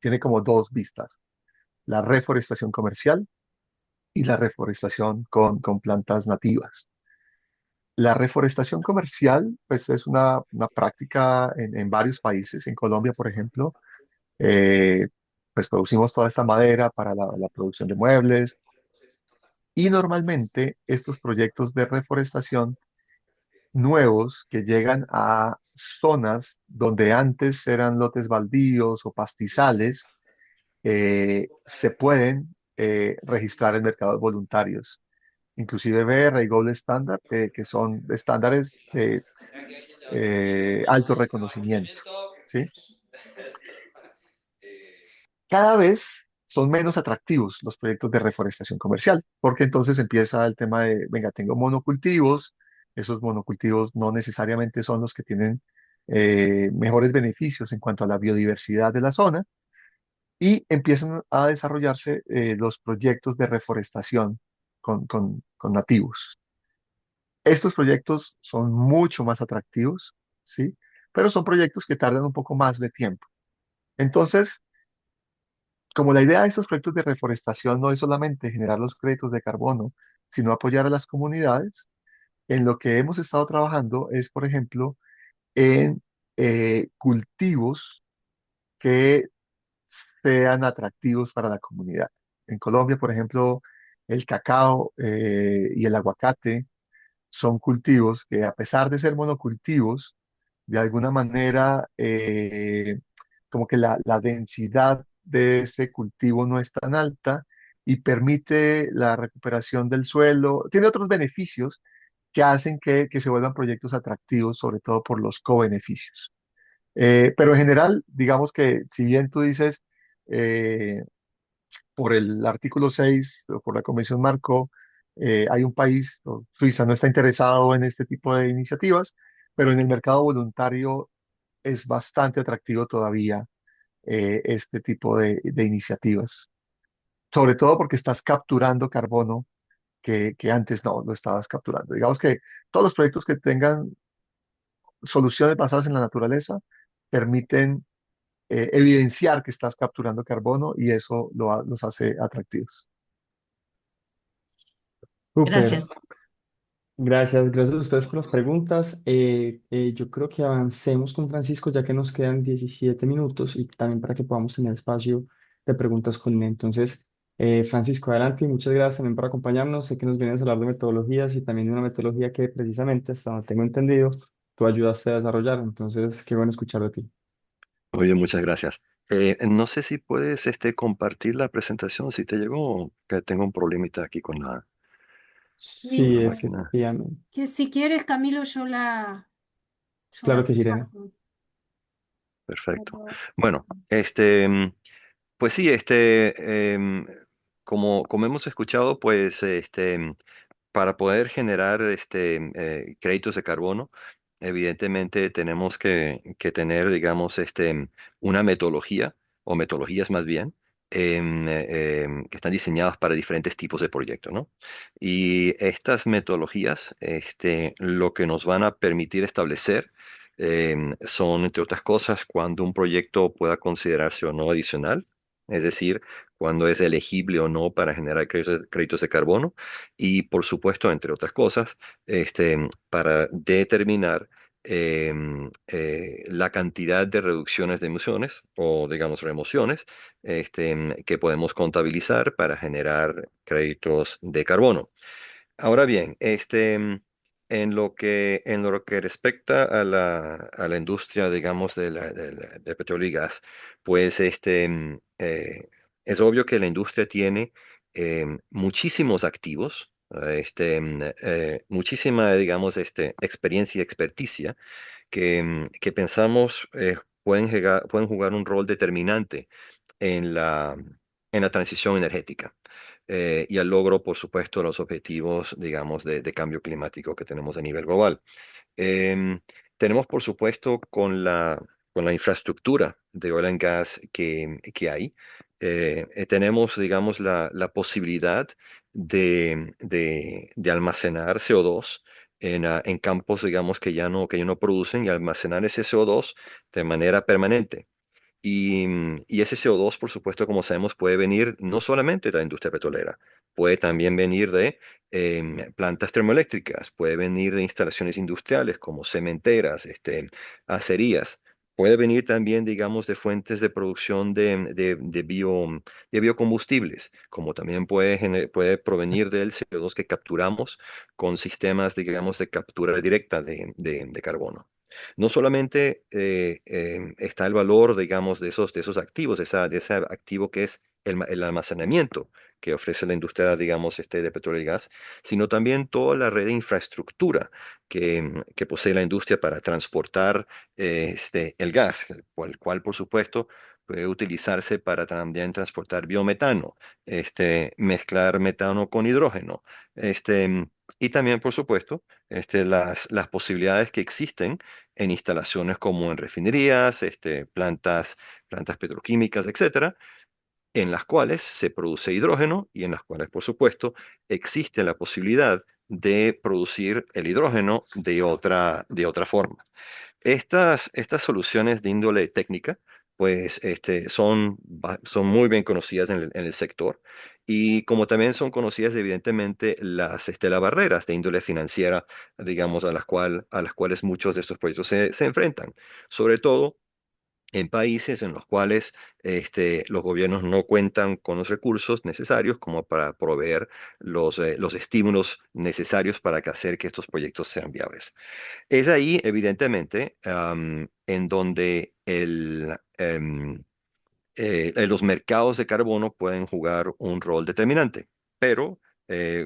tiene como dos vistas, la reforestación comercial y la reforestación con plantas nativas. La reforestación comercial, pues es una práctica en varios países. En Colombia, por ejemplo, eh, pues producimos toda esta madera para la producción de muebles y normalmente estos proyectos de reforestación nuevos que llegan a zonas donde antes eran lotes baldíos o pastizales, se pueden registrar en mercados voluntarios. Inclusive BR y Gold Standard, que son estándares de alto reconocimiento, ¿sí? Cada vez son menos atractivos los proyectos de reforestación comercial, porque entonces empieza el tema de, venga, tengo monocultivos, esos monocultivos no necesariamente son los que tienen mejores beneficios en cuanto a la biodiversidad de la zona, y empiezan a desarrollarse los proyectos de reforestación con nativos. Estos proyectos son mucho más atractivos, ¿sí? Pero son proyectos que tardan un poco más de tiempo. Entonces, como la idea de estos proyectos de reforestación no es solamente generar los créditos de carbono, sino apoyar a las comunidades, en lo que hemos estado trabajando es, por ejemplo, en cultivos que sean atractivos para la comunidad. En Colombia, por ejemplo, el cacao y el aguacate son cultivos que, a pesar de ser monocultivos, de alguna manera, como que la densidad de ese cultivo no es tan alta y permite la recuperación del suelo. Tiene otros beneficios que hacen que se vuelvan proyectos atractivos, sobre todo por los co-beneficios. Pero en general, digamos que si bien tú dices, eh, por el artículo 6 o por la Convención Marco, hay un país, o Suiza, no está interesado en este tipo de iniciativas, pero en el mercado voluntario es bastante atractivo todavía este tipo de iniciativas, sobre todo porque estás capturando carbono que antes no lo estabas capturando. Digamos que todos los proyectos que tengan soluciones basadas en la naturaleza permiten evidenciar que estás capturando carbono y eso los hace atractivos. Súper. Gracias. Gracias a ustedes por las preguntas. Yo creo que avancemos con Francisco ya que nos quedan 17 minutos y también para que podamos tener espacio de preguntas con él. Entonces, Francisco, adelante y muchas gracias también por acompañarnos. Sé que nos vienes a hablar de metodologías y también de una metodología que precisamente, hasta donde tengo entendido, tú ayudaste a desarrollar. Entonces, qué bueno escuchar de ti. Oye, muchas gracias. No sé si puedes compartir la presentación, si te llegó, que tengo un problemita aquí con Sí, Sí, la máquina. efectivamente. que si quieres, Camilo, yo la Claro que sí, Irene. comparto. Perfecto. Pero- Bueno, pues sí, como hemos escuchado, pues para poder generar créditos de carbono, evidentemente tenemos que tener, digamos, una metodología, o metodologías más bien, que están diseñadas para diferentes tipos de proyectos, ¿no? Y estas metodologías, lo que nos van a permitir establecer son, entre otras cosas, cuando un proyecto pueda considerarse o no adicional, es decir, cuando es elegible o no para generar créditos de carbono y, por supuesto, entre otras cosas, para determinar la cantidad de reducciones de emisiones o, digamos, remociones que podemos contabilizar para generar créditos de carbono. Ahora bien, en lo que respecta a la industria, digamos, de petróleo y gas, pues es obvio que la industria tiene muchísimos activos, muchísima, digamos, experiencia y experticia que pensamos pueden jugar un rol determinante en en la transición energética y al logro, por supuesto, los objetivos, digamos, de cambio climático que tenemos a nivel global. Em, Tenemos, por supuesto, con la infraestructura de oil and gas que hay, tenemos, digamos, la posibilidad de almacenar CO2 en campos, digamos, que ya no producen y almacenar ese CO2 de manera permanente. Y ese CO2, por supuesto, como sabemos, puede venir no solamente de la industria petrolera, puede también venir de plantas termoeléctricas, puede venir de instalaciones industriales como cementeras, acerías, puede venir también, digamos, de fuentes de producción de biocombustibles, como también puede provenir del CO2 que capturamos con sistemas, digamos, de captura directa de carbono. No solamente está el valor, digamos, de esos activos, de ese activo que es el almacenamiento que ofrece la industria, digamos, de petróleo y gas, sino también toda la red de infraestructura que posee la industria para transportar el gas, el cual, por supuesto, puede utilizarse para también transportar biometano, mezclar metano con hidrógeno, y también, por supuesto, las posibilidades que existen en instalaciones como en refinerías, plantas petroquímicas, etcétera, en las cuales se produce hidrógeno y en las cuales, por supuesto, existe la posibilidad de producir el hidrógeno de otra forma. Estas soluciones de índole técnica, pues son muy bien conocidas en el sector y como también son conocidas evidentemente las barreras de índole financiera, digamos, a las cuales muchos de estos proyectos se enfrentan, sobre todo en países en los cuales los gobiernos no cuentan con los recursos necesarios como para proveer los estímulos necesarios para hacer que estos proyectos sean viables. Es ahí, evidentemente, en donde los mercados de carbono pueden jugar un rol determinante. Pero,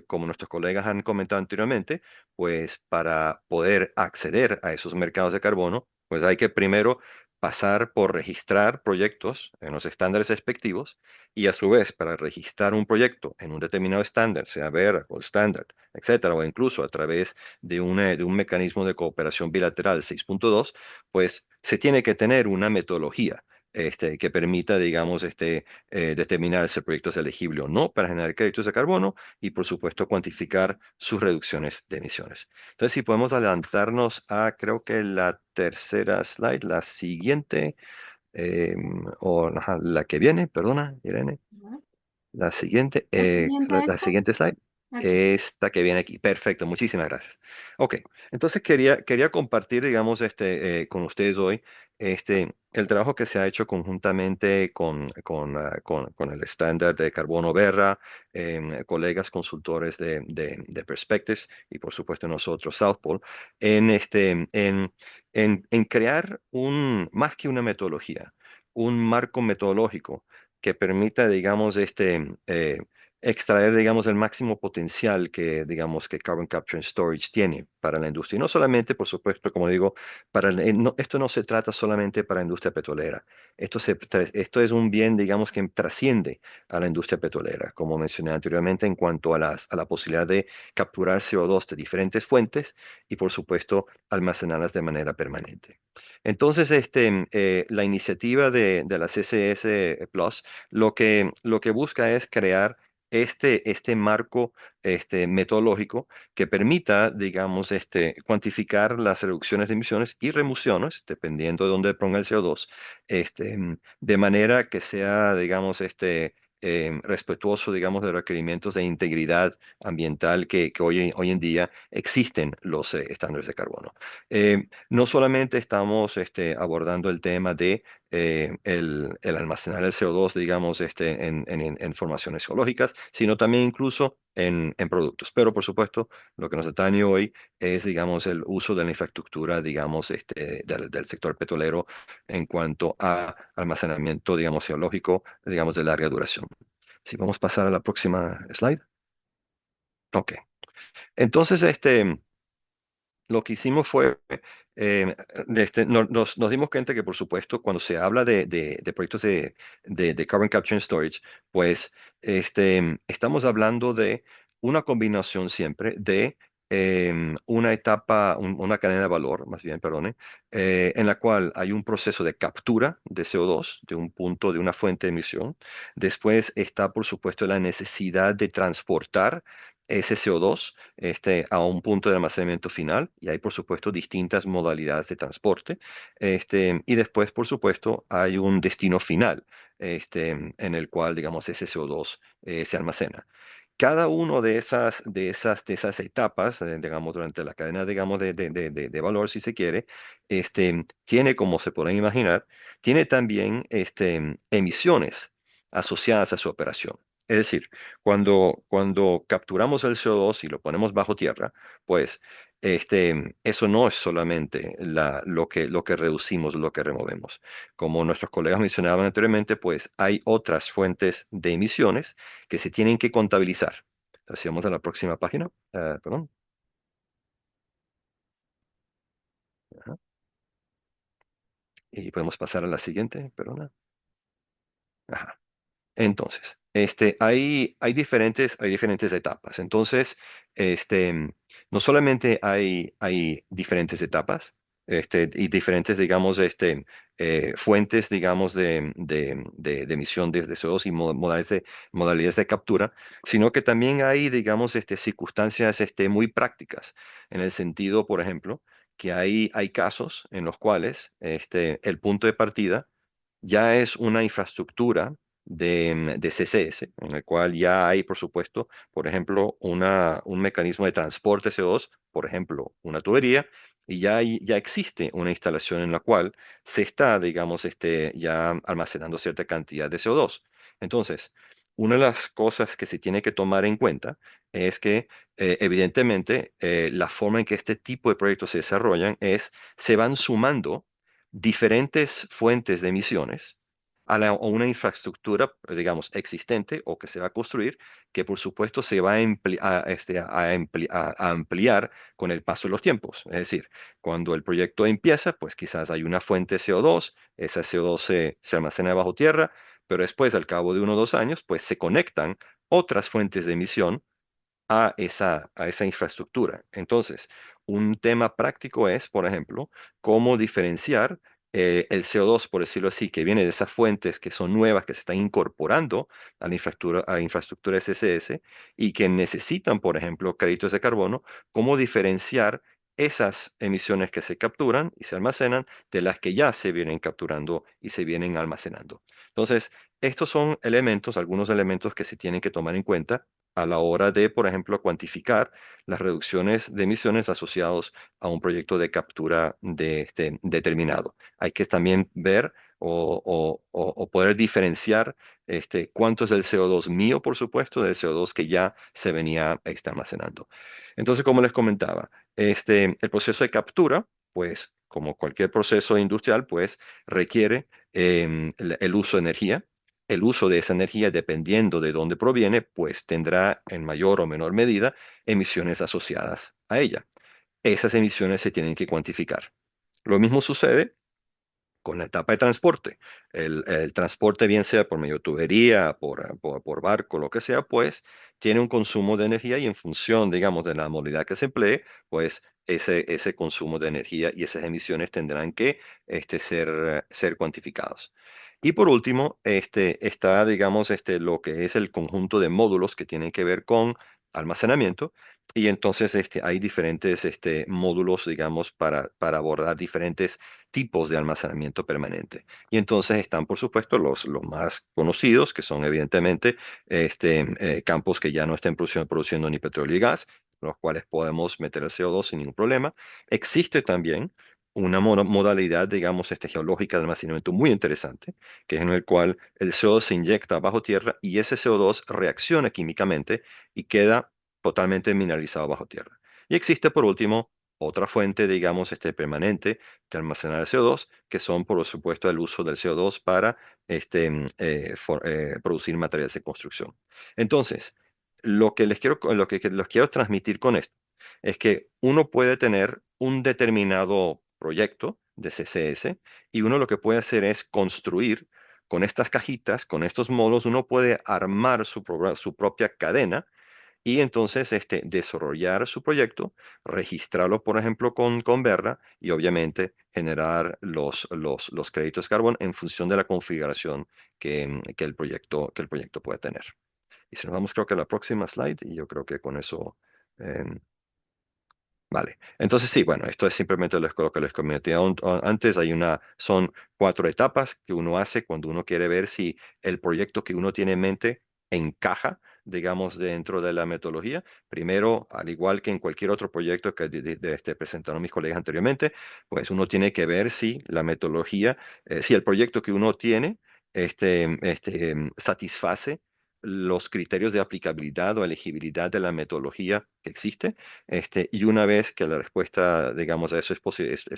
como nuestros colegas han comentado anteriormente, pues para poder acceder a esos mercados de carbono, pues hay que primero pasar por registrar proyectos en los estándares respectivos y a su vez para registrar un proyecto en un determinado estándar, sea BER o estándar, etcétera, o incluso a través de un mecanismo de cooperación bilateral 6.2, pues se tiene que tener una metodología que permita, digamos, determinar si el proyecto es elegible o no para generar créditos de carbono y, por supuesto, cuantificar sus reducciones de emisiones. Entonces, si podemos adelantarnos a, creo que la tercera slide, la siguiente, ajá, la que viene, perdona, Irene. ¿La siguiente a La esta? siguiente slide, Aquí. esta que viene aquí. Perfecto, muchísimas gracias. Ok, entonces quería compartir, digamos, con ustedes hoy el trabajo que se ha hecho conjuntamente con el estándar de carbono Verra, colegas consultores de Perspectives y, por supuesto, nosotros, South Pole, en crear más que una metodología, un marco metodológico que permita, digamos, extraer, digamos, el máximo potencial que, digamos, que Carbon Capture and Storage tiene para la industria. Y no solamente, por supuesto, como digo, esto no se trata solamente para la industria petrolera. Esto es un bien, digamos, que trasciende a la industria petrolera, como mencioné anteriormente, en cuanto a a la posibilidad de capturar CO2 de diferentes fuentes y, por supuesto, almacenarlas de manera permanente. Entonces, la iniciativa de la CCS Plus lo que busca es crear este marco metodológico que permita, digamos, cuantificar las reducciones de emisiones y remociones, dependiendo de dónde ponga el CO2, de manera que sea, digamos, respetuoso, digamos, de los requerimientos de integridad ambiental que hoy en día existen los estándares de carbono. No solamente estamos abordando el tema de el almacenar el CO2, digamos, en formaciones geológicas, sino también incluso en productos. Pero, por supuesto, lo que nos atañe hoy es, digamos, el uso de la infraestructura, digamos, del sector petrolero en cuanto a almacenamiento, digamos, geológico, digamos, de larga duración. Si vamos a pasar a la próxima slide. Ok. Entonces, lo que hicimos fue, nos dimos cuenta que, por supuesto, cuando se habla de proyectos de Carbon Capture and Storage, pues estamos hablando de una combinación siempre de una etapa, una cadena de valor, más bien, perdone, en la cual hay un proceso de captura de CO2 de un punto, de una fuente de emisión. Después está, por supuesto, la necesidad de transportar ese CO2 a un punto de almacenamiento final y hay, por supuesto, distintas modalidades de transporte. Y después, por supuesto, hay un destino final en el cual, digamos, ese CO2 se almacena. Cada uno de esas etapas, digamos, durante la cadena, digamos, de valor, si se quiere, tiene, como se pueden imaginar, tiene también emisiones asociadas a su operación. Es decir, cuando capturamos el CO2 y lo ponemos bajo tierra, pues eso no es solamente lo que reducimos, lo que removemos. Como nuestros colegas mencionaban anteriormente, pues hay otras fuentes de emisiones que se tienen que contabilizar. Entonces, si vamos a la próxima página, perdón. Ajá. Y podemos pasar a la siguiente, perdona. Ajá. Entonces, hay diferentes etapas. Entonces, no solamente hay diferentes etapas, y diferentes, digamos, fuentes, digamos, de emisión de CO2 y modalidades de captura, sino que también hay, digamos, circunstancias, muy prácticas, en el sentido, por ejemplo, que hay casos en los cuales, el punto de partida ya es una infraestructura de CCS, en el cual ya hay, por supuesto, por ejemplo, un mecanismo de transporte de CO2, por ejemplo, una tubería, y ya existe una instalación en la cual se está, digamos, ya almacenando cierta cantidad de CO2. Entonces, una de las cosas que se tiene que tomar en cuenta es que, evidentemente, la forma en que este tipo de proyectos se desarrollan se van sumando diferentes fuentes de emisiones a una infraestructura, digamos, existente o que se va a construir, que por supuesto se va a ampliar con el paso de los tiempos. Es decir, cuando el proyecto empieza, pues quizás hay una fuente de CO2, esa CO2 se almacena bajo tierra, pero después, al cabo de 1 o 2 años, pues se conectan otras fuentes de emisión a esa infraestructura. Entonces, un tema práctico es, por ejemplo, cómo diferenciar el CO2, por decirlo así, que viene de esas fuentes que son nuevas, que se están incorporando a la infraestructura SSS y que necesitan, por ejemplo, créditos de carbono, cómo diferenciar esas emisiones que se capturan y se almacenan de las que ya se vienen capturando y se vienen almacenando. Entonces, estos son elementos, algunos elementos que se tienen que tomar en cuenta a la hora de, por ejemplo, cuantificar las reducciones de emisiones asociados a un proyecto de captura determinado. Hay que también ver o poder diferenciar cuánto es el CO2 mío, por supuesto, del CO2 que ya se venía almacenando. Entonces, como les comentaba, el proceso de captura, pues, como cualquier proceso industrial, pues, requiere el uso de energía. El uso de esa energía, dependiendo de dónde proviene, pues tendrá en mayor o menor medida emisiones asociadas a ella. Esas emisiones se tienen que cuantificar. Lo mismo sucede con la etapa de transporte. El transporte, bien sea por medio de tubería, por barco, lo que sea, pues tiene un consumo de energía y en función, digamos, de la modalidad que se emplee, pues ese consumo de energía y esas emisiones tendrán que ser cuantificados. Y por último, está, digamos, lo que es el conjunto de módulos que tienen que ver con almacenamiento. Y entonces hay diferentes módulos, digamos, para abordar diferentes tipos de almacenamiento permanente. Y entonces están, por supuesto, los más conocidos, que son evidentemente campos que ya no estén produciendo ni petróleo y gas, los cuales podemos meter el CO2 sin ningún problema. Existe también una modalidad, digamos, geológica de almacenamiento muy interesante, que es en el cual el CO2 se inyecta bajo tierra y ese CO2 reacciona químicamente y queda totalmente mineralizado bajo tierra. Y existe, por último, otra fuente, digamos, permanente de almacenar el CO2, que son, por supuesto, el uso del CO2 para producir materiales de construcción. Entonces, lo que les quiero transmitir con esto es que uno puede tener un determinado proyecto de CSS y uno lo que puede hacer es construir con estas cajitas, con estos módulos, uno puede armar su propia cadena y entonces desarrollar su proyecto, registrarlo, por ejemplo, con Verra y obviamente generar los créditos carbón en función de la configuración que el proyecto puede tener. Y si nos vamos, creo que a la próxima slide, y yo creo que con eso... em, Vale, entonces sí, bueno, esto es simplemente lo que les comenté antes. Son 4 etapas que uno hace cuando uno quiere ver si el proyecto que uno tiene en mente encaja, digamos, dentro de la metodología. Primero, al igual que en cualquier otro proyecto que presentaron mis colegas anteriormente, pues uno tiene que ver si la metodología, si el proyecto que uno tiene, satisface los criterios de aplicabilidad o elegibilidad de la metodología que existe. Y una vez que la respuesta, digamos, a eso es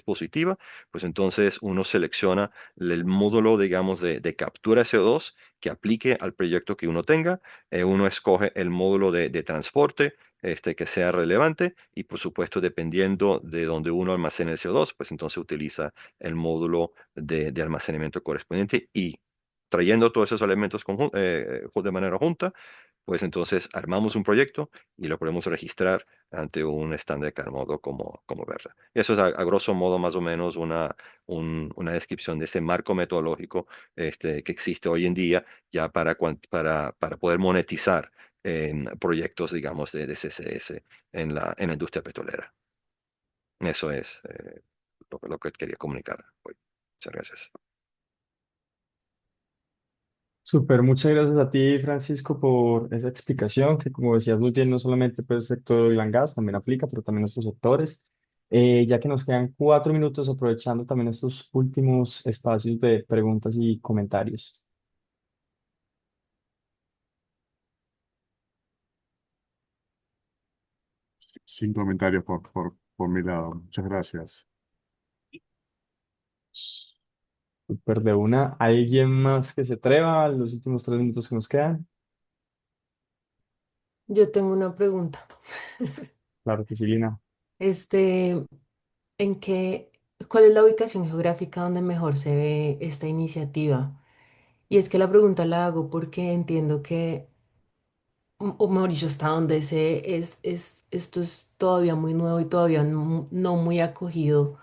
positiva, pues entonces uno selecciona el módulo, digamos, de captura de CO2 que aplique al proyecto que uno tenga. Uno escoge el módulo de transporte. Que sea relevante y por supuesto dependiendo de donde uno almacene el CO2, pues entonces utiliza el módulo de almacenamiento correspondiente y trayendo todos esos elementos de manera junta, pues entonces armamos un proyecto y lo podemos registrar ante un estándar Carmodo como Verra. Eso es a grosso modo más o menos una descripción de ese marco metodológico que existe hoy en día ya para poder monetizar en proyectos, digamos, de CCS en la industria petrolera. Eso es lo que quería comunicar hoy. Muchas gracias. Súper, muchas gracias a ti, Francisco, por esa explicación que, como decías muy bien, no solamente pues, el sector oil and gas también aplica, pero también otros sectores. Ya que nos quedan 4 minutos, aprovechando también estos últimos espacios de preguntas y comentarios. Sin comentarios por mi lado. Muchas gracias. Súper de una. ¿Alguien más que se atreva los últimos 3 minutos que nos quedan? Yo tengo una pregunta. Claro que sí, Lina. Este, ¿en qué, cuál es la ubicación geográfica donde mejor se ve esta iniciativa? Y es que la pregunta la hago porque entiendo que, o mejor dicho, hasta donde esto es todavía muy nuevo y todavía no muy acogido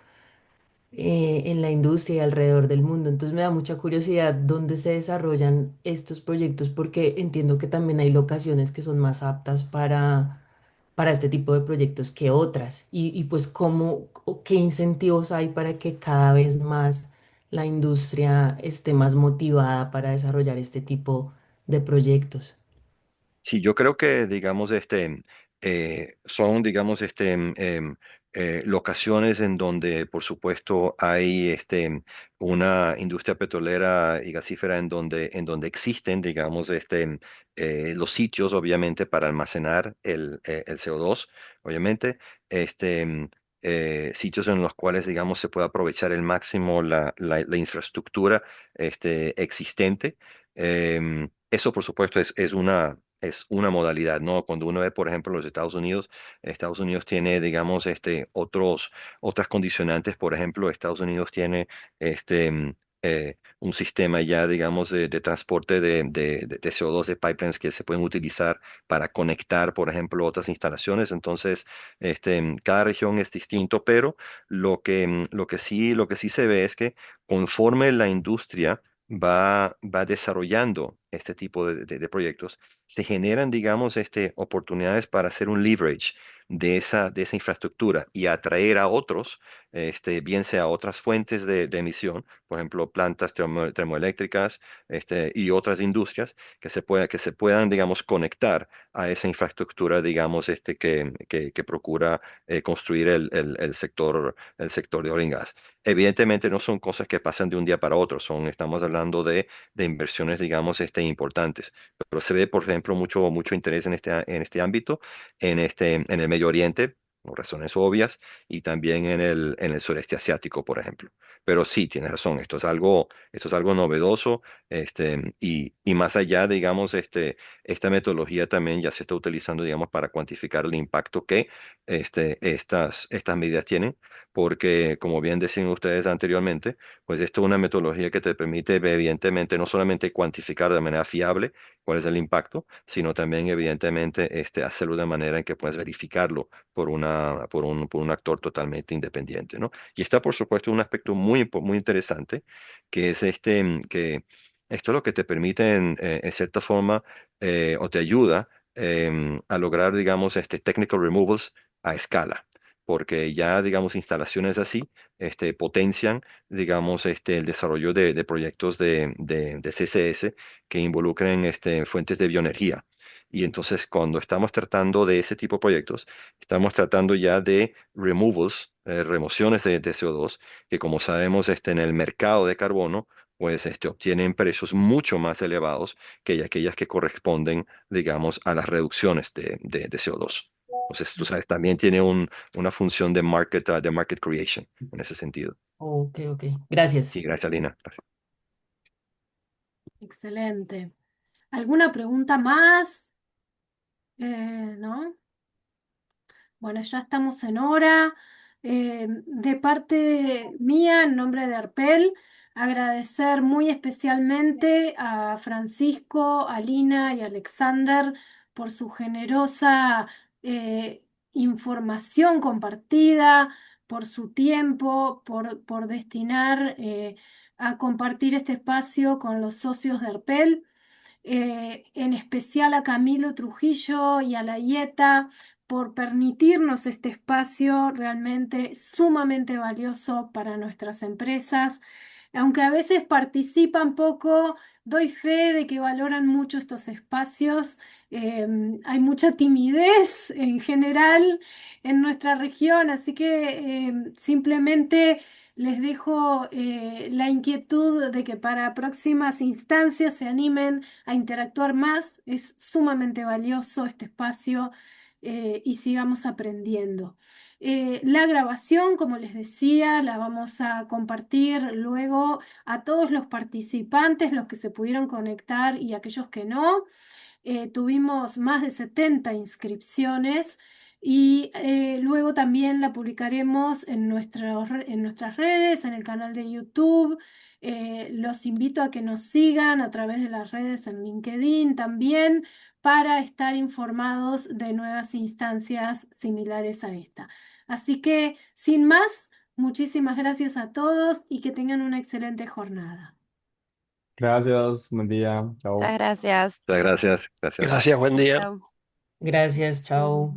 en la industria y alrededor del mundo. Entonces me da mucha curiosidad dónde se desarrollan estos proyectos porque entiendo que también hay locaciones que son más aptas para este tipo de proyectos que otras. Y pues cómo, o qué incentivos hay para que cada vez más la industria esté más motivada para desarrollar este tipo de proyectos. Sí, yo creo que, digamos, son, digamos, locaciones en donde, por supuesto, hay una industria petrolera y gasífera en donde existen, digamos, los sitios, obviamente, para almacenar el CO2, obviamente, este, sitios en los cuales, digamos, se puede aprovechar el máximo la infraestructura existente. Eso, por supuesto, es una modalidad, ¿no? Cuando uno ve, por ejemplo, los Estados Unidos tiene, digamos, otras condicionantes. Por ejemplo, Estados Unidos tiene un sistema ya, digamos, de transporte de CO2 de pipelines que se pueden utilizar para conectar, por ejemplo, otras instalaciones. Entonces, cada región es distinto, pero lo que sí se ve es que conforme la industria va desarrollando este tipo de proyectos, se generan, digamos, oportunidades para hacer un leverage de esa infraestructura y atraer a otros, bien sea otras fuentes de emisión, por ejemplo, plantas termoeléctricas, y otras industrias que se puedan, digamos, conectar a esa infraestructura, digamos, que procura construir el sector de oil and gas. Evidentemente no son cosas que pasan de un día para otro, estamos hablando de inversiones, digamos, importantes, pero se ve, por ejemplo, mucho interés en este ámbito, en el Medio Oriente, por razones obvias, y también en el sureste asiático, por ejemplo. Pero sí, tienes razón, esto es algo novedoso, y más allá, digamos, esta metodología también ya se está utilizando, digamos, para cuantificar el impacto que estas medidas tienen, porque como bien decían ustedes anteriormente, pues esto es una metodología que te permite, evidentemente, no solamente cuantificar de manera fiable cuál es el impacto, sino también, evidentemente, hacerlo de manera en que puedes verificarlo por un actor totalmente independiente, ¿no? Y está, por supuesto, un aspecto muy interesante, que es que esto es lo que te permite, en cierta forma, o te ayuda a lograr, digamos, technical removals a escala, porque ya, digamos, instalaciones así potencian, digamos, el desarrollo de proyectos de CCS que involucren fuentes de bioenergía. Y entonces, cuando estamos tratando de ese tipo de proyectos, estamos tratando ya de removals, remociones de CO2, que como sabemos, en el mercado de carbono, pues obtienen precios mucho más elevados que aquellas que corresponden, digamos, a las reducciones de CO2. Entonces, tú sabes, también tiene una función de market creation en ese sentido. Ok, ok. Gracias. Sí, gracias, Lina. Gracias. Excelente. ¿Alguna pregunta más? ¿No? Bueno, ya estamos en hora. De parte mía, en nombre de Arpel, agradecer muy especialmente a Francisco, a Lina y a Alexander por su generosa información compartida, por su tiempo, por destinar a compartir este espacio con los socios de Arpel. En especial a Camilo Trujillo y a la IETA por permitirnos este espacio realmente sumamente valioso para nuestras empresas. Aunque a veces participan poco, doy fe de que valoran mucho estos espacios. Hay mucha timidez en general en nuestra región, así que simplemente les dejo la inquietud de que para próximas instancias se animen a interactuar más. Es sumamente valioso este espacio y sigamos aprendiendo. La grabación, como les decía, la vamos a compartir luego a todos los participantes, los que se pudieron conectar y aquellos que no. Tuvimos más de 70 inscripciones y luego también la publicaremos en nuestras redes, en el canal de YouTube. Los invito a que nos sigan a través de las redes en LinkedIn también para estar informados de nuevas instancias similares a esta. Así que, sin más, muchísimas gracias a todos y que tengan una excelente jornada. Gracias, buen día, Muchas chao. gracias. Muchas gracias. Gracias. Gracias, buen día. Chao. Gracias, chao.